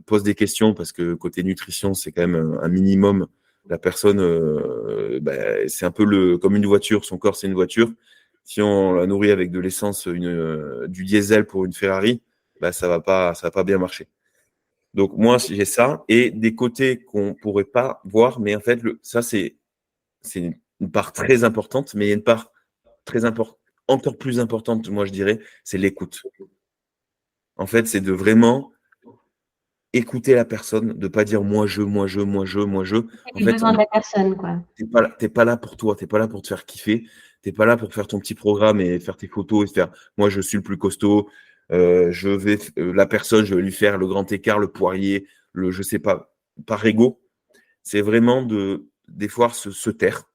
pose des questions, parce que côté nutrition, c'est quand même un minimum. La personne, c'est un peu comme une voiture. Son corps, c'est une voiture. Si on la nourrit avec de l'essence, du diesel pour une Ferrari, ça va pas bien marcher. Donc, moi, j'ai ça. Et des côtés qu'on pourrait pas voir, mais en fait, ça, c'est une part très importante, mais il y a une part très importante, encore plus importante, moi je dirais, c'est l'écoute. En fait, c'est de vraiment écouter la personne, de pas dire moi je. En Les fait, besoins de la personne, quoi. t'es pas là pour toi, t'es pas là pour te faire kiffer, t'es pas là pour faire ton petit programme et faire tes photos et faire moi je suis le plus costaud, la personne, je vais lui faire le grand écart, le poirier, je sais pas, par ego. C'est vraiment des fois se taire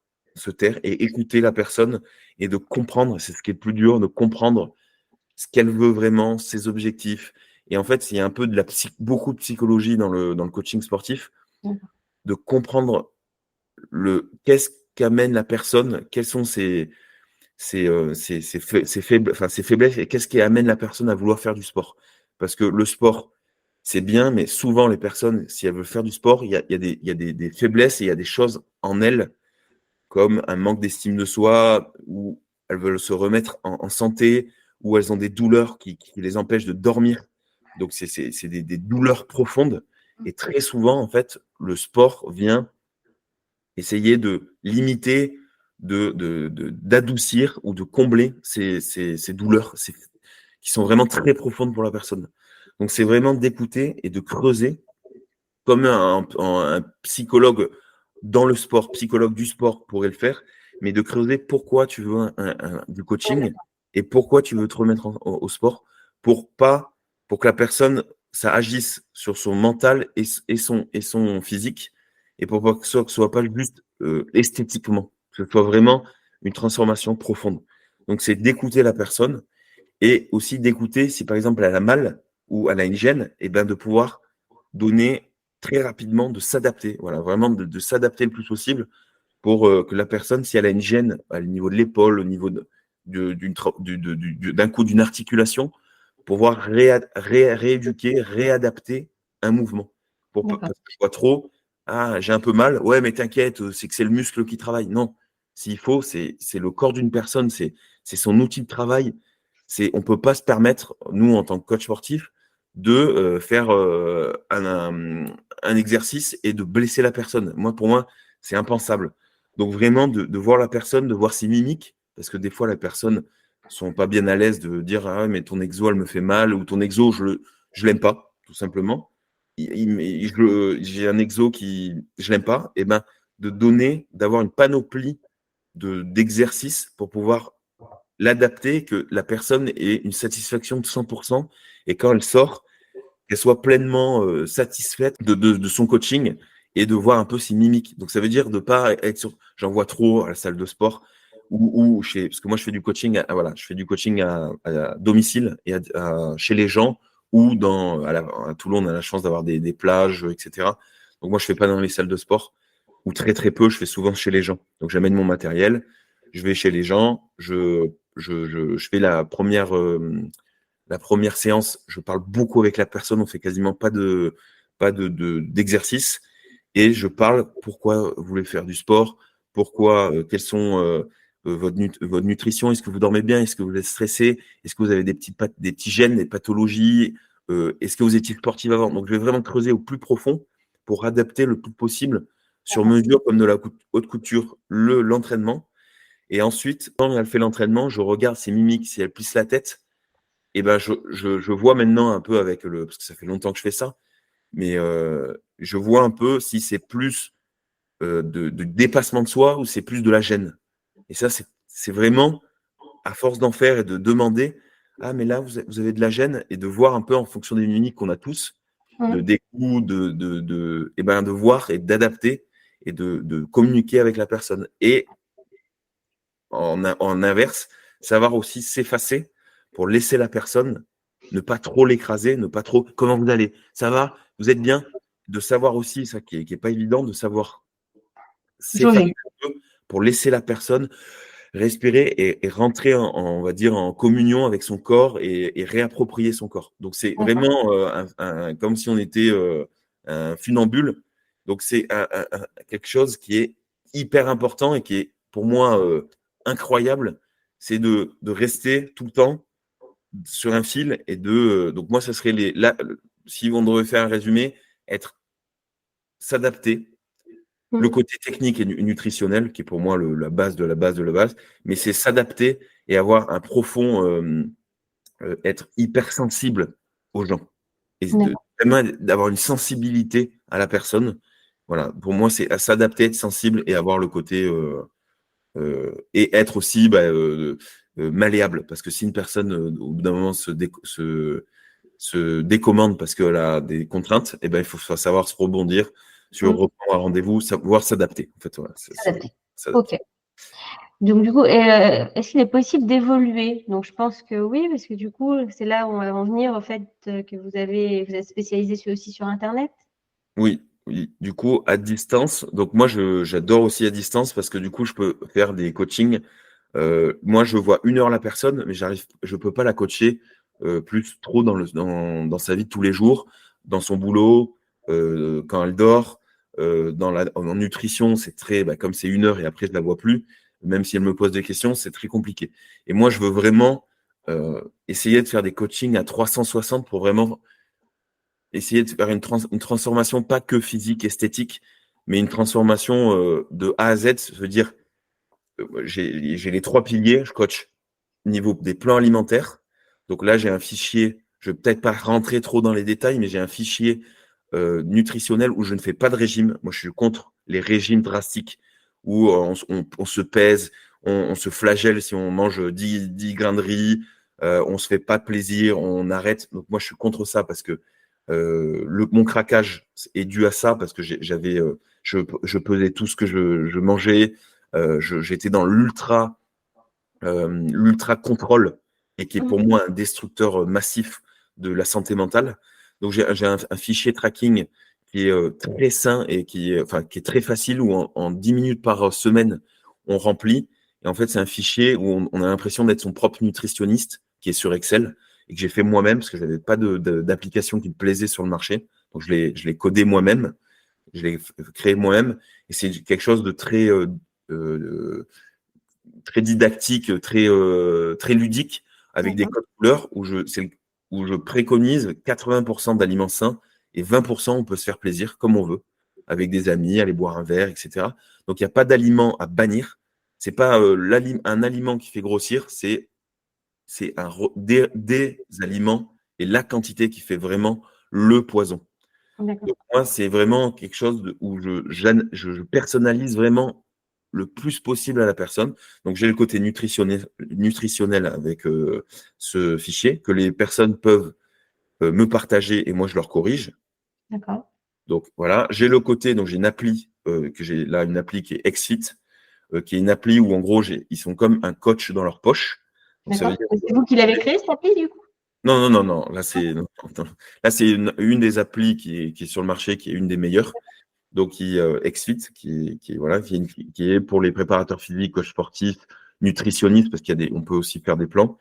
et écouter la personne et de comprendre, c'est ce qui est le plus dur, de comprendre ce qu'elle veut vraiment, ses objectifs. Et en fait, il y a un peu beaucoup de psychologie dans le coaching sportif, de comprendre qu'est-ce qu'amène la personne, quelles sont ses faiblesses et qu'est-ce qui amène la personne à vouloir faire du sport. Parce que le sport, c'est bien, mais souvent les personnes, si elles veulent faire du sport, il y a des faiblesses et il y a des choses en elles, comme un manque d'estime de soi, ou elles veulent se remettre en santé, ou elles ont des douleurs qui les empêchent de dormir. Donc, c'est des douleurs profondes. Et très souvent, en fait, le sport vient essayer de limiter, d'adoucir ou de combler ces douleurs qui sont vraiment très profondes pour la personne. Donc, c'est vraiment d'écouter et de creuser comme un psychologue dans le sport, psychologue du sport pourrait le faire, mais de creuser pourquoi tu veux du coaching et pourquoi tu veux te remettre au sport pour que la personne, ça agisse sur son mental et son physique et pour que ce soit pas juste esthétiquement, que ce soit vraiment une transformation profonde. Donc, c'est d'écouter la personne et aussi d'écouter si par exemple elle a mal ou elle a une gêne, et bien de pouvoir donner très rapidement, de s'adapter, voilà, vraiment de s'adapter le plus possible pour que la personne, si elle a une gêne au niveau de l'épaule, au niveau d'un coup d'une articulation, pouvoir rééduquer, réadapter un mouvement. Parce que je vois trop, j'ai un peu mal, ouais, mais t'inquiète, c'est que c'est le muscle qui travaille. Non, s'il faut, c'est le corps d'une personne, c'est son outil de travail. On ne peut pas se permettre, nous, en tant que coach sportif, de faire un exercice et de blesser la personne. Pour moi, c'est impensable. Donc, vraiment, de voir la personne, de voir ses mimiques, parce que des fois, les personnes ne sont pas bien à l'aise de dire ah, mais ton exo, elle me fait mal, ou ton exo, je l'aime pas, tout simplement. J'ai un exo je l'aime pas, et ben, d'avoir une panoplie d'exercices pour pouvoir l'adapter, que la personne ait une satisfaction de 100% et quand elle sort, qu'elle soit pleinement satisfaite de son coaching et de voir un peu ses mimiques. Donc, ça veut dire de pas être j'en vois trop à la salle de sport parce que moi, je fais du coaching je fais du coaching à domicile et chez les gens ou à Toulon, on a la chance d'avoir des plages, etc. Donc, moi, je fais pas dans les salles de sport ou très, très peu. Je fais souvent chez les gens. Donc, j'amène mon matériel, je vais chez les gens, je fais la première séance, je parle beaucoup avec la personne, on fait quasiment pas d'exercice et je parle pourquoi vous voulez faire du sport, pourquoi, quelles sont votre nutrition, est-ce que vous dormez bien, est-ce que vous êtes stressé, est-ce que vous avez des petits gènes, des pathologies, est-ce que vous étiez sportif avant. Donc, je vais vraiment creuser au plus profond pour adapter le plus possible sur mesure, comme de la haute couture, l'entraînement. Et ensuite, quand elle fait l'entraînement, je regarde ses mimiques, si elle plisse la tête, et ben je vois maintenant un peu parce que ça fait longtemps que je fais ça, mais je vois un peu si c'est plus de dépassement de soi ou c'est plus de la gêne. Et ça, c'est vraiment, à force d'en faire et de demander, ah mais là, vous avez de la gêne, et de voir un peu en fonction des mimiques qu'on a tous, d'écoute, de voir et d'adapter et de communiquer avec la personne. Et en inverse, savoir aussi s'effacer pour laisser la personne, ne pas trop l'écraser, ne pas trop. Comment vous allez? Ça va? Vous êtes bien? De savoir aussi, ça qui est pas évident, de savoir s'effacer Jauger. un peu pour laisser la personne respirer et rentrer on va dire, en communion avec son corps et réapproprier son corps. Donc, c'est D'accord. vraiment comme si on était un funambule. Donc, c'est quelque chose qui est hyper important et qui est pour moi incroyable. C'est de rester tout le temps sur un fil et donc, moi, ça serait si on devait faire un résumé, s'adapter, le côté technique et nutritionnel, qui est pour moi la base de la base de la base, mais c'est s'adapter et avoir un profond, être hypersensible aux gens. Et vraiment d'avoir une sensibilité à la personne. Voilà, pour moi, c'est à s'adapter, être sensible et avoir le côté. Et être aussi malléable. Parce que si une personne, au bout d'un moment, se décommande parce qu'elle a des contraintes, il faut savoir se rebondir sur reprendre un rendez-vous, savoir s'adapter. En fait, voilà, S'adapter. s'adapter. Ok. Donc, du coup, est-ce qu'il est possible d'évoluer? Donc, je pense que oui, parce que du coup, c'est là où on va en venir au fait que vous êtes spécialisé aussi sur Internet. Oui, oui. Du coup, à distance. Donc, moi, j'adore aussi à distance parce que du coup, je peux faire des coachings. Moi, je vois 1 heure la personne, mais je peux pas la coacher plus trop dans sa vie de tous les jours, dans son boulot, quand elle dort, en nutrition, c'est très, comme c'est 1 heure et après je la vois plus, même si elle me pose des questions, c'est très compliqué. Et moi, je veux vraiment essayer de faire des coachings à 360 pour vraiment essayer de faire une transformation pas que physique, esthétique, mais une transformation de A à Z. Ça veut dire, j'ai les 3 piliers. Je coach niveau des plans alimentaires. Donc là, j'ai un fichier. Je vais peut-être pas rentrer trop dans les détails, mais j'ai un fichier nutritionnel où je ne fais pas de régime. Moi, je suis contre les régimes drastiques où on se pèse, on se flagelle si on mange 10 grains de riz, on se fait pas de plaisir, on arrête. Donc moi, je suis contre ça parce que mon craquage est dû à ça parce que je pesais tout ce que je mangeais. J'étais dans l'ultra contrôle et qui est pour moi un destructeur massif de la santé mentale. Donc j'ai un fichier tracking qui est très sain et qui est très facile où en 10 minutes par semaine on remplit. Et en fait, c'est un fichier où on a l'impression d'être son propre nutritionniste qui est sur Excel et que j'ai fait moi-même parce que j'avais pas d'application qui me plaisait sur le marché. Donc je l'ai codé moi-même, je l'ai créé moi-même et c'est quelque chose de très didactique, très ludique, avec des codes couleurs où je préconise 80% d'aliments sains et 20% on peut se faire plaisir comme on veut, avec des amis, aller boire un verre, etc. Donc il n'y a pas d'aliment à bannir. C'est pas un aliment qui fait grossir, c'est des aliments et la quantité qui fait vraiment le poison. Donc moi, c'est vraiment quelque chose où je personnalise vraiment le plus possible à la personne. Donc j'ai le côté nutritionnel avec ce fichier que les personnes peuvent me partager et moi je leur corrige. D'accord. Donc voilà, j'ai le côté, donc j'ai une appli une appli qui est XFIT, qui est une appli où en gros ils sont comme un coach dans leur poche. Donc ça veut D'accord. dire C'est vous qui l'avez créé, cette appli, du coup? non. Là c'est une des applis qui est sur le marché, qui est une des meilleures. Donc XFIT, qui est pour les préparateurs physiques, coachs sportifs, nutritionnistes, parce on peut aussi faire des plans.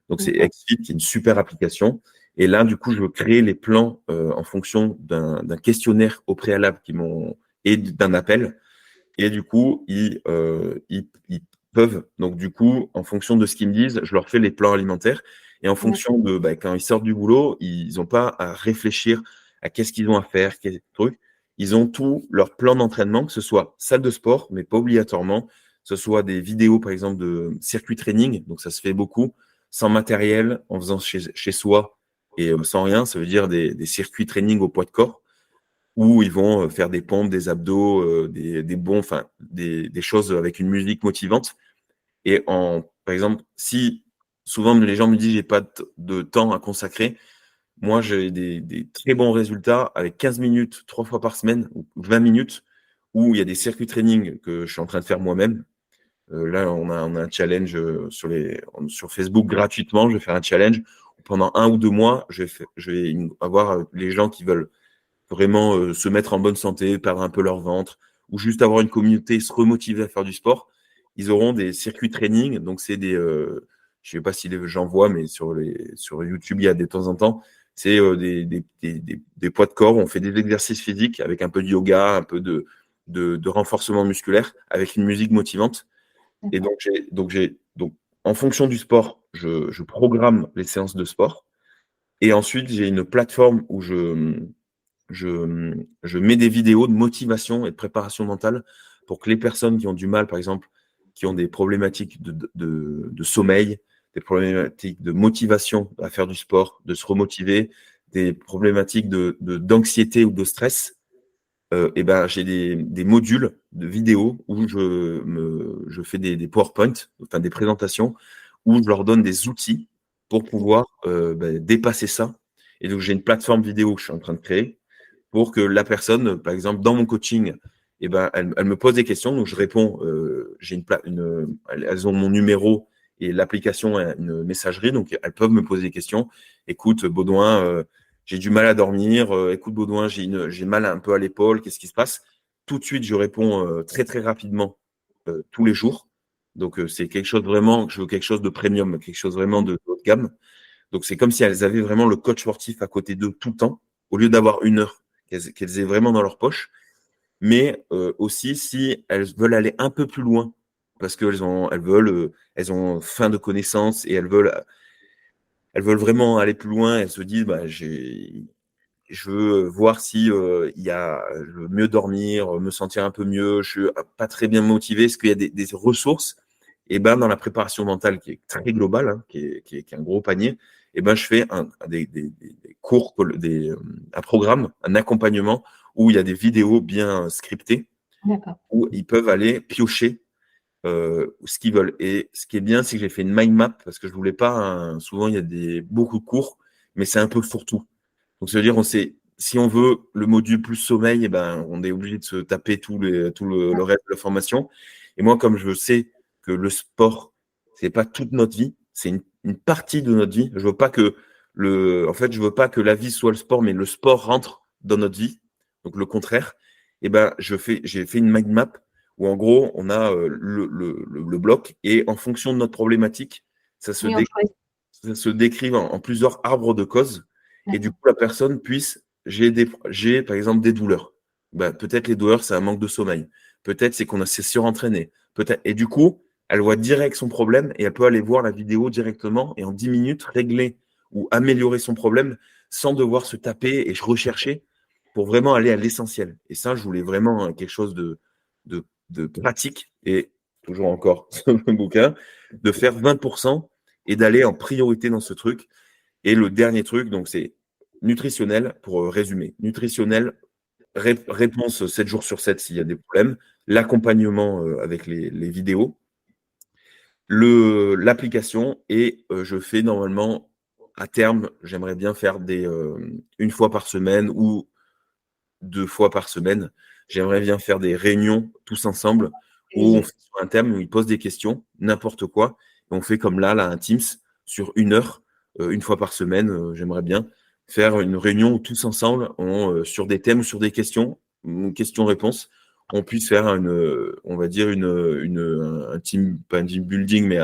Donc c'est XFIT qui est une super application. Et là, du coup, je veux créer les plans en fonction d'un questionnaire au préalable et d'un appel. Et du coup, ils peuvent, donc du coup, en fonction de ce qu'ils me disent, je leur fais les plans alimentaires. Et en fonction de quand ils sortent du boulot, ils n'ont pas à réfléchir à qu'est-ce qu'ils ont à faire, quel truc. Ils ont tout leur plan d'entraînement, que ce soit salle de sport, mais pas obligatoirement, que ce soit des vidéos, par exemple, de circuit training. Donc ça se fait beaucoup, sans matériel, en faisant chez soi et sans rien. Ça veut dire des circuits training au poids de corps où ils vont faire des pompes, des abdos, des bons, enfin des choses avec une musique motivante. Et par exemple, si souvent les gens me disent j'ai pas de temps à consacrer, moi, j'ai des très bons résultats avec 15 minutes 3 fois par semaine ou 20 minutes où il y a des circuits training que je suis en train de faire moi-même. Là, on a un challenge sur Facebook gratuitement. Je vais faire un challenge où pendant 1 ou 2 mois, je vais avoir les gens qui veulent vraiment se mettre en bonne santé, perdre un peu leur ventre, ou juste avoir une communauté, se remotiver à faire du sport. Ils auront des circuits training. Donc, c'est je sais pas si les gens voient, mais sur YouTube, il y a de temps en temps, c'est des poids de corps. On fait des exercices physiques avec un peu de yoga, un peu de renforcement musculaire, avec une musique motivante. Et donc, en fonction du sport, je programme les séances de sport. Et ensuite, j'ai une plateforme où je mets des vidéos de motivation et de préparation mentale pour que les personnes qui ont du mal, par exemple, qui ont des problématiques de sommeil, des problématiques de motivation à faire du sport, de se remotiver, des problématiques d'anxiété ou de stress, et ben, j'ai des modules de vidéos où je fais des PowerPoint, enfin des présentations, où je leur donne des outils pour pouvoir dépasser ça. Et donc, j'ai une plateforme vidéo que je suis en train de créer pour que la personne, par exemple, dans mon coaching, eh ben, elle me pose des questions, donc je réponds. Elles ont mon numéro et l'application a une messagerie, donc elles peuvent me poser des questions. Écoute, Baudouin, j'ai du mal à dormir. Écoute, Baudouin, j'ai mal un peu à l'épaule. Qu'est-ce qui se passe? Tout de suite, je réponds très, très rapidement tous les jours. Donc, c'est quelque chose vraiment, je veux quelque chose de premium, quelque chose vraiment de haut de gamme. Donc, c'est comme si elles avaient vraiment le coach sportif à côté d'eux tout le temps, au lieu d'avoir 1 heure qu'elles aient vraiment dans leur poche. Mais aussi, si elles veulent aller un peu plus loin, parce qu'elles elles ont faim de connaissances et elles veulent vraiment aller plus loin, elles se disent, bah, je veux voir si je veux mieux dormir, me sentir un peu mieux, je suis pas très bien motivé, est-ce qu'il y a des ressources? Et ben, dans la préparation mentale qui est très globale, hein, qui est un gros panier, et ben, je fais des cours, un programme, un accompagnement où il y a des vidéos bien scriptées, où ils peuvent aller piocher ce qu'ils veulent. Et ce qui est bien, c'est que j'ai fait une mind map parce que je voulais pas. Souvent, il y a beaucoup de cours, mais c'est un peu fourre-tout. Donc, ça veut dire, si on veut le module plus sommeil, eh ben, on est obligé de se taper tout le reste de la formation. Et moi, comme je sais que le sport, c'est pas toute notre vie, c'est une partie de notre vie. En fait, je veux pas que la vie soit le sport, mais le sport rentre dans notre vie. Donc, le contraire. Eh ben, j'ai fait une mind map où, en gros, on a le bloc et en fonction de notre problématique, ça se décrit en plusieurs arbres de causes. Et du coup, la personne j'ai par exemple des douleurs. Ben, peut-être les douleurs, c'est un manque de sommeil. Peut-être c'est qu'on s'est surentraîné. Peut-être. Et du coup, elle voit direct son problème et elle peut aller voir la vidéo directement et en 10 minutes régler ou améliorer son problème sans devoir se taper et rechercher pour vraiment aller à l'essentiel. Et ça, je voulais vraiment quelque chose de pratique et toujours encore ce bouquin, de faire 20% et d'aller en priorité dans ce truc. Et le dernier truc, donc c'est nutritionnel, pour résumer. Nutritionnel, réponse 7 jours sur 7 s'il y a des problèmes, l'accompagnement avec les vidéos, l'application et je fais normalement, à terme, j'aimerais bien faire une fois par semaine ou 2 fois par semaine. J'aimerais bien faire des réunions tous ensemble où on fait sur un thème où ils posent des questions, n'importe quoi. Et on fait comme là, un Teams sur 1 heure, une fois par semaine. J'aimerais bien faire une réunion où tous ensemble, sur des thèmes ou sur des questions, questions-réponses, on puisse faire on va dire un team, pas un team building, mais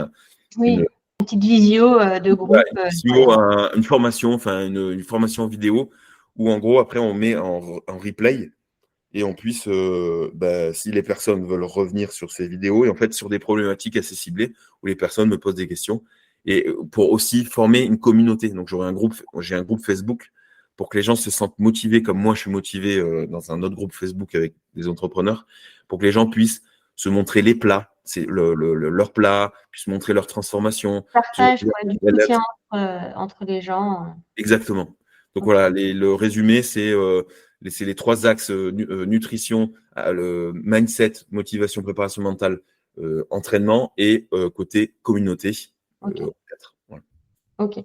une petite visio de groupe. Une formation, enfin une formation vidéo où en gros après on met en replay et on puisse, si les personnes veulent revenir sur ces vidéos et en fait sur des problématiques assez ciblées où les personnes me posent des questions et pour aussi former une communauté. Donc j'ai un groupe Facebook pour que les gens se sentent motivés comme moi je suis motivé dans un autre groupe Facebook avec des entrepreneurs pour que les gens puissent se montrer les plats, c'est leur plat, puissent montrer leur transformation. Partage, du soutien entre les gens. Exactement. Donc voilà, le résumé, c'est les 3 axes nutrition, le mindset, motivation, préparation mentale, entraînement et côté communauté. Okay. Voilà. Ok.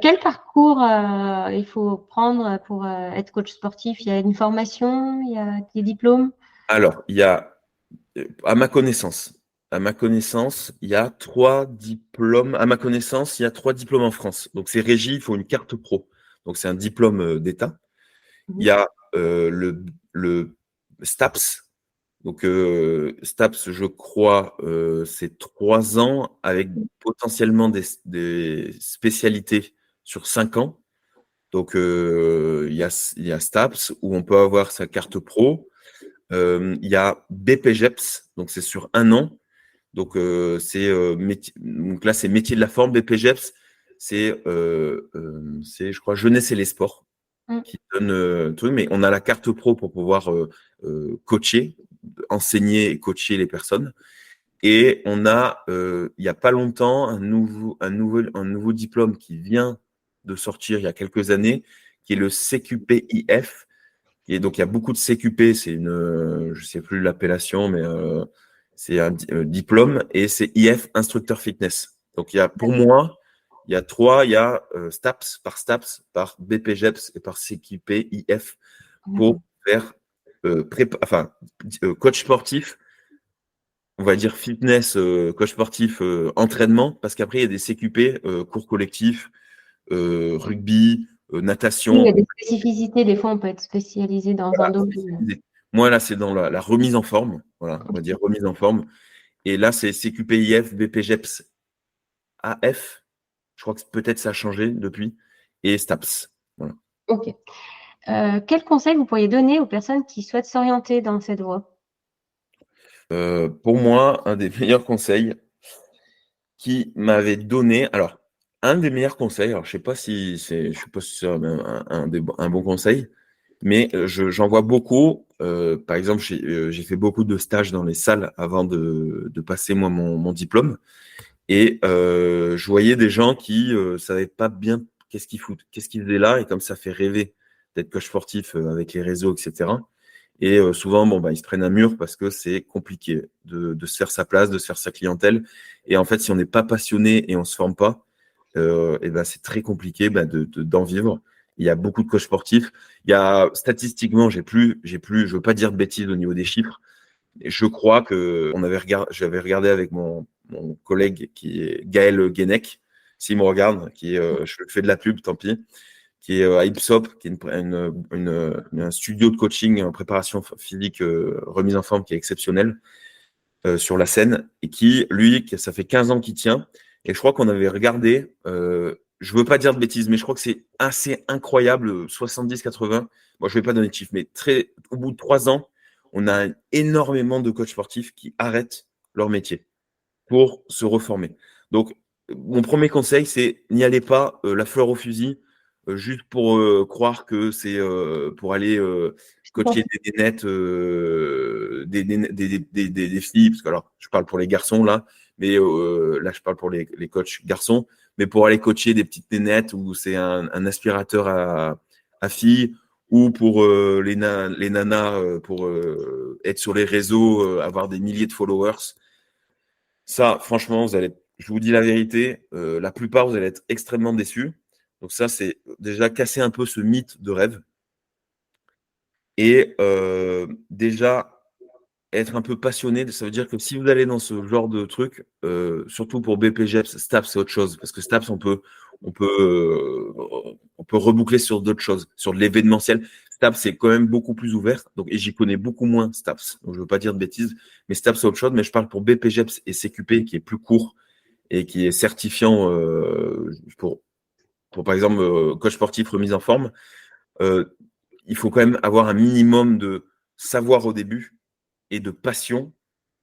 Quel parcours il faut prendre pour être coach sportif? Il y a une formation, il y a des diplômes? Alors, il y a, à ma connaissance, il y a 3 diplômes. À ma connaissance, il y a 3 diplômes en France. Donc, c'est régi, il faut une carte pro. Donc, c'est un diplôme d'État. Il y a le STAPS. Donc, STAPS, je crois, c'est 3 ans avec potentiellement des spécialités sur 5 ans. Donc, il y a STAPS où on peut avoir sa carte pro. Il y a BPGEPS, donc c'est sur 1 an. Donc, donc là, c'est métier de la forme. BPGEPS, c'est, je crois, jeunesse et les sports qui donne truc, mais on a la carte pro pour pouvoir coacher, enseigner et coacher les personnes. Et on a, il n'y a pas longtemps, un nouveau diplôme qui vient de sortir il y a quelques années, qui est le CQPIF. Et donc, il y a beaucoup de CQP, c'est je ne sais plus l'appellation, mais c'est un diplôme, et c'est IF, instructeur fitness. Donc, pour moi, il y a 3, il y a STAPS, par BPGEPS et par CQP-IF pour faire coach sportif, on va dire fitness, coach sportif, entraînement, parce qu'après, il y a des CQP, cours collectifs, rugby, Oui, il y natation. a des spécificités. Des fois, on peut être spécialisé dans un domaine. Moi, là, c'est dans la remise en forme. Voilà, on va dire remise en forme. Et là, c'est CQPIF, BPGEPS, AF. Je crois que peut-être ça a changé depuis. Et STAPS. Voilà. Ok. Quel conseil vous pourriez donner aux personnes qui souhaitent s'orienter dans cette voie? Pour moi, un des meilleurs conseils qui m'avait donné. Alors, un des meilleurs conseils, alors je sais pas si c'est, je suis pas sûr, un bon conseil, mais j'en vois beaucoup. Par exemple, j'ai fait beaucoup de stages dans les salles avant de passer moi mon diplôme. Et je voyais des gens qui savaient pas bien qu'est-ce qu'ils foutent, qu'est-ce qu'ils faisaient là, et comme ça fait rêver d'être coach sportif avec les réseaux, etc. Et souvent, bon, bah, ils se prennent un mur parce que c'est compliqué de se faire sa place, de se faire sa clientèle. Et en fait, si on n'est pas passionné et on se forme pas, et ben c'est très compliqué d'en vivre. Il y a beaucoup de coachs sportifs. Il y a statistiquement, je veux pas dire de bêtises au niveau des chiffres. Je crois que j'avais regardé avec mon collègue qui est Gaël Guenec, s'il me regarde, je fais de la pub, tant pis, qui est à Ipsop, qui est un studio de coaching en préparation physique, remise en forme qui est exceptionnel sur la scène, et ça fait 15 ans qu'il tient. Et je crois qu'on avait regardé, je veux pas dire de bêtises, mais je crois que c'est assez incroyable, 70-80. Moi, je vais pas donner de chiffres, mais au bout de 3 ans, on a énormément de coachs sportifs qui arrêtent leur métier pour se reformer. Donc, mon premier conseil, c'est n'y allez pas la fleur au fusil, juste pour croire que c'est pour aller coacher des nénettes, des filles, parce que alors, je parle pour les garçons là, mais là, je parle pour les coachs garçons, mais pour aller coacher des petites nénettes où c'est un aspirateur à filles, ou pour les nanas, pour être sur les réseaux, avoir des milliers de followers. Ça, franchement, je vous dis la vérité, la plupart, vous allez être extrêmement déçus. Donc ça, c'est déjà casser un peu ce mythe de rêve. Et déjà, être un peu passionné, ça veut dire que si vous allez dans ce genre de truc, surtout pour BPGEPS, STAPS, c'est autre chose. Parce que STAPS, on peut reboucler sur d'autres choses, sur de l'événementiel. STAPS, c'est quand même beaucoup plus ouvert. Et j'y connais beaucoup moins STAPS. Donc, je ne veux pas dire de bêtises. Mais STAPS, c'est autre chose. Mais je parle pour BPGEPS et CQP, qui est plus court et qui est certifiant pour par exemple, coach sportif remise en forme. Il faut quand même avoir un minimum de savoir au début et de passion,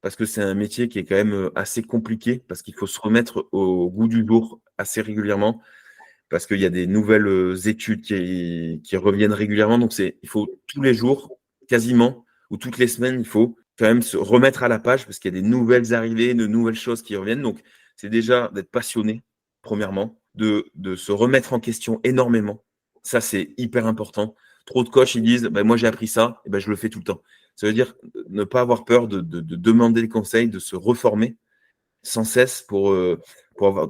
parce que c'est un métier qui est quand même assez compliqué, parce qu'il faut se remettre au goût du jour assez régulièrement, parce qu'il y a des nouvelles études qui reviennent régulièrement. Donc, il faut tous les jours, quasiment, ou toutes les semaines, il faut quand même se remettre à la page, parce qu'il y a des nouvelles arrivées, de nouvelles choses qui reviennent. Donc, c'est déjà d'être passionné, premièrement, de se remettre en question énormément. Ça, c'est hyper important. Trop de coachs, ils disent, moi, j'ai appris ça, et je le fais tout le temps. Ça veut dire ne pas avoir peur de demander des conseils, de se reformer. sans cesse pour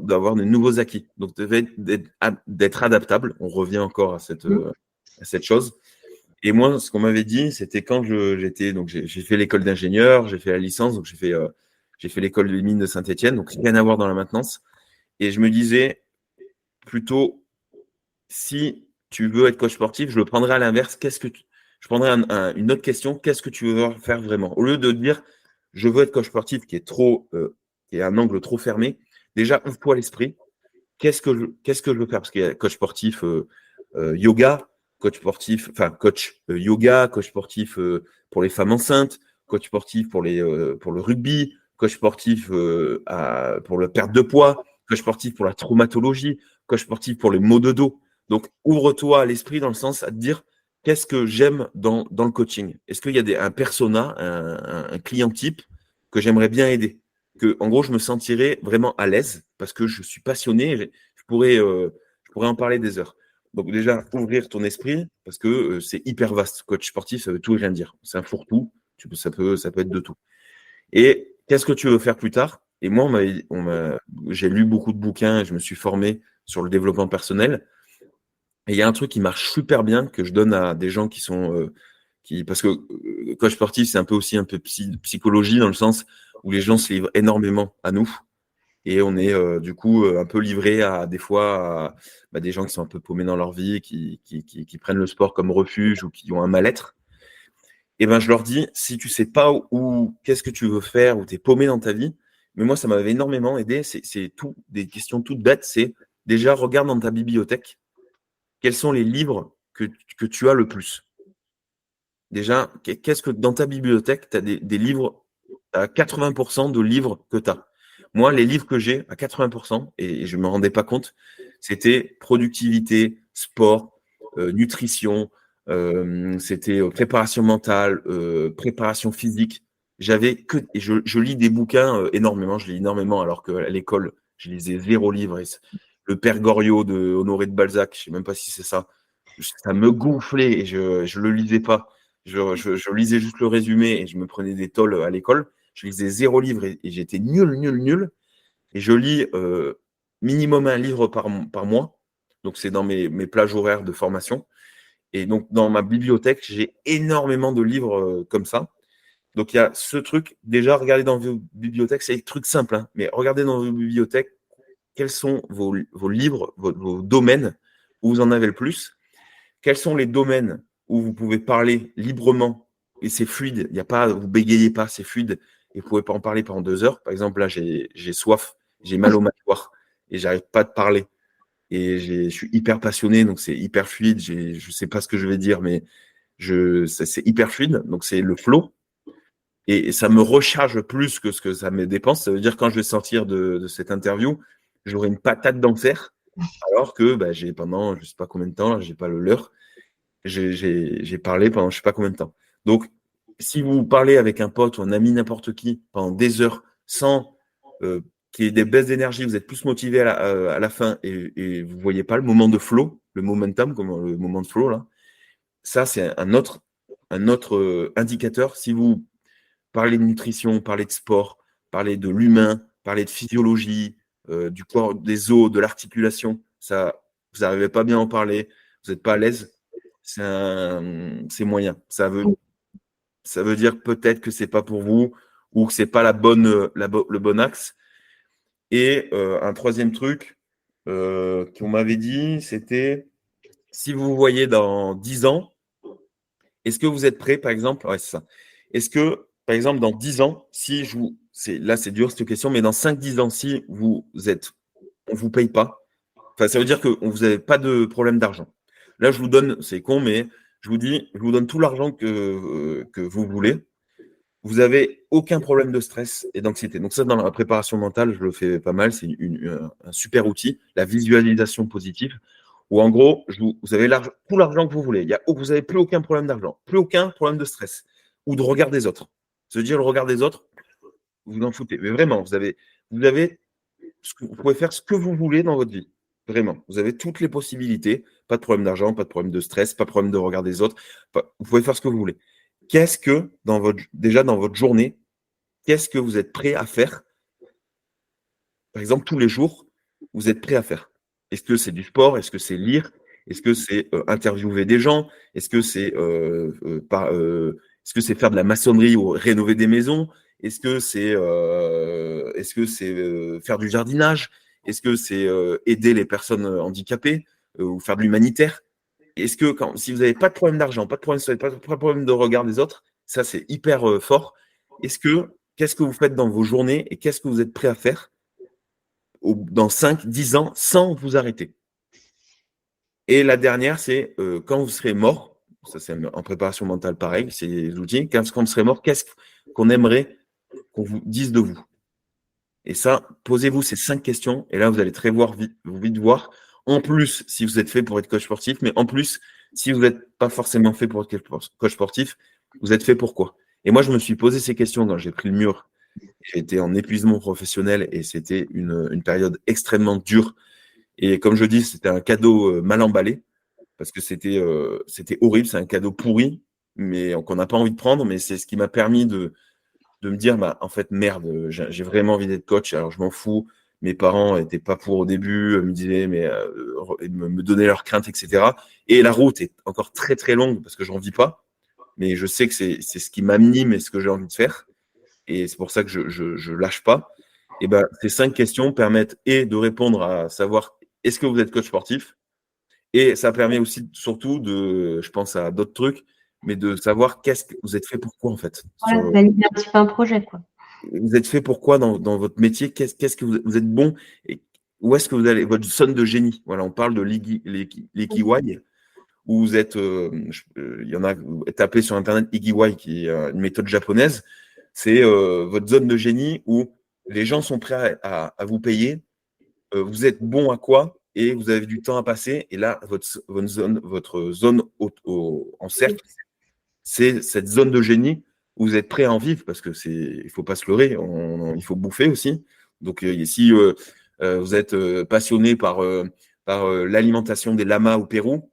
d'avoir de nouveaux acquis. Donc, d'être adaptable. On revient encore à cette chose. Et moi, ce qu'on m'avait dit, c'était quand j'étais, donc j'ai fait l'école d'ingénieur, j'ai fait la licence, donc j'ai fait l'école des mines de Saint-Étienne, donc rien à voir dans la maintenance. Et je me disais plutôt, si tu veux être coach sportif, je le prendrais à l'inverse. Je prendrais une autre question. Qu'est-ce que tu veux faire vraiment? Au lieu de dire, je veux être coach sportif, qui est un angle trop fermé. Déjà, ouvre-toi l'esprit. Qu'est-ce que je veux faire? Parce qu'il y a coach sportif yoga, coach sportif, enfin coach yoga, coach sportif pour les femmes enceintes, coach sportif pour le rugby, coach sportif pour la perte de poids, coach sportif pour la traumatologie, coach sportif pour les maux de dos. Donc, ouvre-toi à l'esprit dans le sens à te dire qu'est-ce que j'aime dans le coaching. Est-ce qu'il y a un persona, un client type que j'aimerais bien aider? Que, en gros, je me sentirais vraiment à l'aise parce que je suis passionné. Je pourrais en parler des heures. Donc déjà, ouvrir ton esprit parce que c'est hyper vaste. Coach sportif, ça veut tout et rien dire. C'est un fourre-tout. Ça peut être de tout. Et qu'est-ce que tu veux faire plus tard? Et moi, j'ai lu beaucoup de bouquins et je me suis formé sur le développement personnel. Et il y a un truc qui marche super bien que je donne à des gens qui sont parce que coach sportif, c'est un peu aussi un peu psychologie dans le sens où les gens se livrent énormément à nous. Et on est du coup un peu livré à des fois à des gens qui sont un peu paumés dans leur vie, qui prennent le sport comme refuge ou qui ont un mal-être. Et ben je leur dis, si tu sais pas qu'est-ce que tu veux faire ou tu es paumé dans ta vie, mais moi ça m'avait énormément aidé, c'est tout des questions toutes bêtes, c'est déjà regarde dans ta bibliothèque quels sont les livres que tu as le plus. Déjà, qu'est-ce que dans ta bibliothèque, tu as des livres, à 80% de livres que tu as. Moi, les livres que j'ai à 80%, et je ne me rendais pas compte, c'était productivité, sport, nutrition, c'était préparation mentale, préparation physique. Et je lis des bouquins énormément, je lis énormément, alors qu'à l'école, je lisais 0 livre. Le Père Goriot de Honoré de Balzac, je ne sais même pas si c'est ça. Ça me gonflait et je ne le lisais pas. Je lisais juste le résumé et je me prenais des tôles à l'école. Je lisais 0 livre et j'étais nul. Et je lis minimum un livre par mois. Donc, c'est dans mes plages horaires de formation. Et donc, dans ma bibliothèque, j'ai énormément de livres comme ça. Donc, il y a ce truc. Déjà, regardez dans vos bibliothèques. C'est un truc simple, hein, mais regardez dans vos bibliothèques quels sont vos livres, vos domaines où vous en avez le plus. Quels sont les domaines où vous pouvez parler librement et c'est fluide, il y a pas, vous bégayez pas, c'est fluide et vous pouvez pas en parler pendant 2 heures. Par exemple, là, j'ai soif, j'ai mal au mâchoire et j'arrive pas à te parler. Et je suis hyper passionné, donc c'est hyper fluide. Je sais pas ce que je vais dire, mais c'est hyper fluide, donc c'est le flow. Et ça me recharge plus que ce que ça me dépense. Ça veut dire que quand je vais sortir de cette interview, j'aurai une patate d'enfer, alors que j'ai pendant je sais pas combien de temps, j'ai pas l'heure, j'ai parlé pendant je sais pas combien de temps. Donc, si vous parlez avec un pote ou un ami, n'importe qui, pendant des heures, sans qu'il y ait des baisses d'énergie, vous êtes plus motivé à la fin et vous voyez pas le moment de flow, le momentum, comme le moment de flow là, ça c'est un autre indicateur. Si vous parlez de nutrition, parlez de sport, parlez de l'humain, parlez de physiologie, du corps, des os, de l'articulation, ça, vous n'arrivez pas bien à en parler, vous n'êtes pas à l'aise, c'est moyen. Ça veut dire peut-être que c'est pas pour vous ou que c'est pas le bon axe. Et un troisième truc qu'on m'avait dit, c'était si vous voyez dans 10 ans, est-ce que vous êtes prêt, par exemple, ouais, c'est ça. Est-ce que, par exemple, dans 10 ans, si là, c'est dur cette question, mais dans 5-10 ans, si on ne vous paye pas, ça veut dire que vous n'avez pas de problème d'argent. Là, je vous donne, c'est con, mais je vous donne tout l'argent que vous voulez. Vous n'avez aucun problème de stress et d'anxiété. Donc ça, dans la préparation mentale, je le fais pas mal. C'est un super outil, la visualisation positive, où en gros, vous avez tout l'argent que vous voulez. Vous n'avez plus aucun problème d'argent, plus aucun problème de stress ou de regard des autres. Se dire le regard des autres, vous en foutez. Mais vraiment, vous pouvez faire ce que vous voulez dans votre vie. Vraiment, vous avez toutes les possibilités. Pas de problème d'argent, pas de problème de stress, pas de problème de regard des autres. Vous pouvez faire ce que vous voulez. Qu'est-ce que, déjà dans votre journée, qu'est-ce que vous êtes prêt à faire par exemple, tous les jours, vous êtes prêt à faire? Est-ce que c'est du sport? Est-ce que c'est lire? Est-ce que c'est interviewer des gens? Est-ce que c'est est-ce que c'est faire de la maçonnerie ou rénover des maisons? Est-ce que c'est faire du jardinage? Est-ce que c'est aider les personnes handicapées ou faire de l'humanitaire? Est-ce que si vous n'avez pas de problème d'argent, pas de problème de regard des autres, ça c'est hyper fort. Qu'est-ce que vous faites dans vos journées et qu'est-ce que vous êtes prêt à faire dans 5, 10 ans sans vous arrêter? Et la dernière, c'est quand vous serez mort, ça c'est en préparation mentale pareil, c'est les outils, quand vous serez mort, qu'est-ce qu'on aimerait qu'on vous dise de vous? Et ça, posez-vous ces 5 questions et là, vous allez très vite voir. En plus, si vous êtes fait pour être coach sportif, mais en plus, si vous n'êtes pas forcément fait pour être coach sportif, vous êtes fait pour quoi? Et moi, je me suis posé ces questions quand j'ai pris le mur. J'ai été en épuisement professionnel et c'était une période extrêmement dure. Et comme je dis, c'était un cadeau mal emballé parce que c'était horrible, c'est un cadeau pourri, mais qu'on n'a pas envie de prendre, mais c'est ce qui m'a permis de me dire, bah, en fait, merde, j'ai vraiment envie d'être coach, alors je m'en fous. Mes parents n'étaient pas pour au début, me disaient, mais me donnaient leurs craintes, etc. Et la route est encore très, très longue parce que j'en vis pas, mais je sais que c'est ce qui m'anime et ce que j'ai envie de faire. Et c'est pour ça que je lâche pas. Et ben, ces 5 questions permettent de répondre à savoir est-ce que vous êtes coach sportif? Et ça permet aussi, surtout, je pense à d'autres trucs, mais de savoir qu'est-ce que vous êtes fait pourquoi, en fait. Voilà, valider un petit peu un projet, quoi. Vous êtes fait pourquoi dans votre métier? Qu'est-ce que vous êtes bon? Et où est-ce que vous allez? Votre zone de génie. Voilà, on parle de l'ikigai, où vous êtes, il y en a, tapez sur Internet Ikigai, qui est une méthode japonaise. C'est votre zone de génie où les gens sont prêts à vous payer. Vous êtes bon à quoi? Et vous avez du temps à passer. Et là, votre zone en cercle, c'est cette zone de génie où vous êtes prêt à en vivre parce que il faut pas se leurrer, il faut bouffer aussi. Donc, si vous êtes passionné par l'alimentation des lamas au Pérou,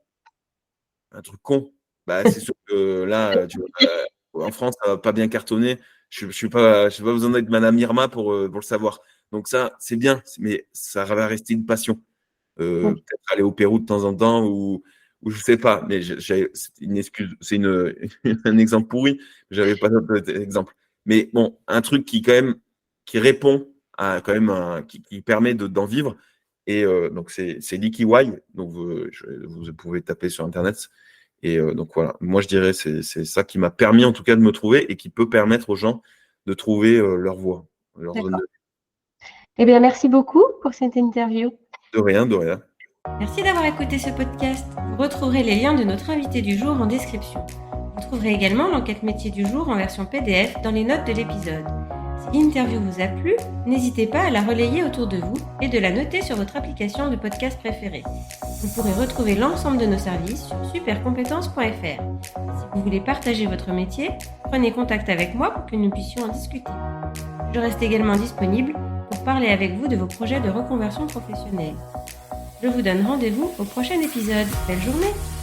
un truc con, bah, c'est sûr que là, en France, ça va pas bien cartonner. Je n'ai pas besoin d'être Madame Irma pour le savoir. Donc ça, c'est bien, mais ça va rester une passion. Peut-être aller au Pérou de temps en temps ou je sais pas, mais c'est une excuse, c'est un exemple pourri. J'avais pas d'autre exemple. Mais bon, un truc qui quand même qui répond à quand même qui permet d'en vivre. Et donc c'est l'Ikigai. Donc vous pouvez taper sur Internet. Et donc voilà, moi je dirais c'est ça qui m'a permis en tout cas de me trouver et qui peut permettre aux gens de trouver leur voie, leur zone de... Eh bien, merci beaucoup pour cette interview. De rien, de rien. Merci d'avoir écouté ce podcast. Vous retrouverez les liens de notre invité du jour en description. Vous trouverez également l'enquête métier du jour en version PDF dans les notes de l'épisode. Si l'interview vous a plu, n'hésitez pas à la relayer autour de vous et de la noter sur votre application de podcast préférée. Vous pourrez retrouver l'ensemble de nos services sur supercompétences.fr. Si vous voulez partager votre métier, prenez contact avec moi pour que nous puissions en discuter. Je reste également disponible pour parler avec vous de vos projets de reconversion professionnelle. Je vous donne rendez-vous au prochain épisode. Belle journée!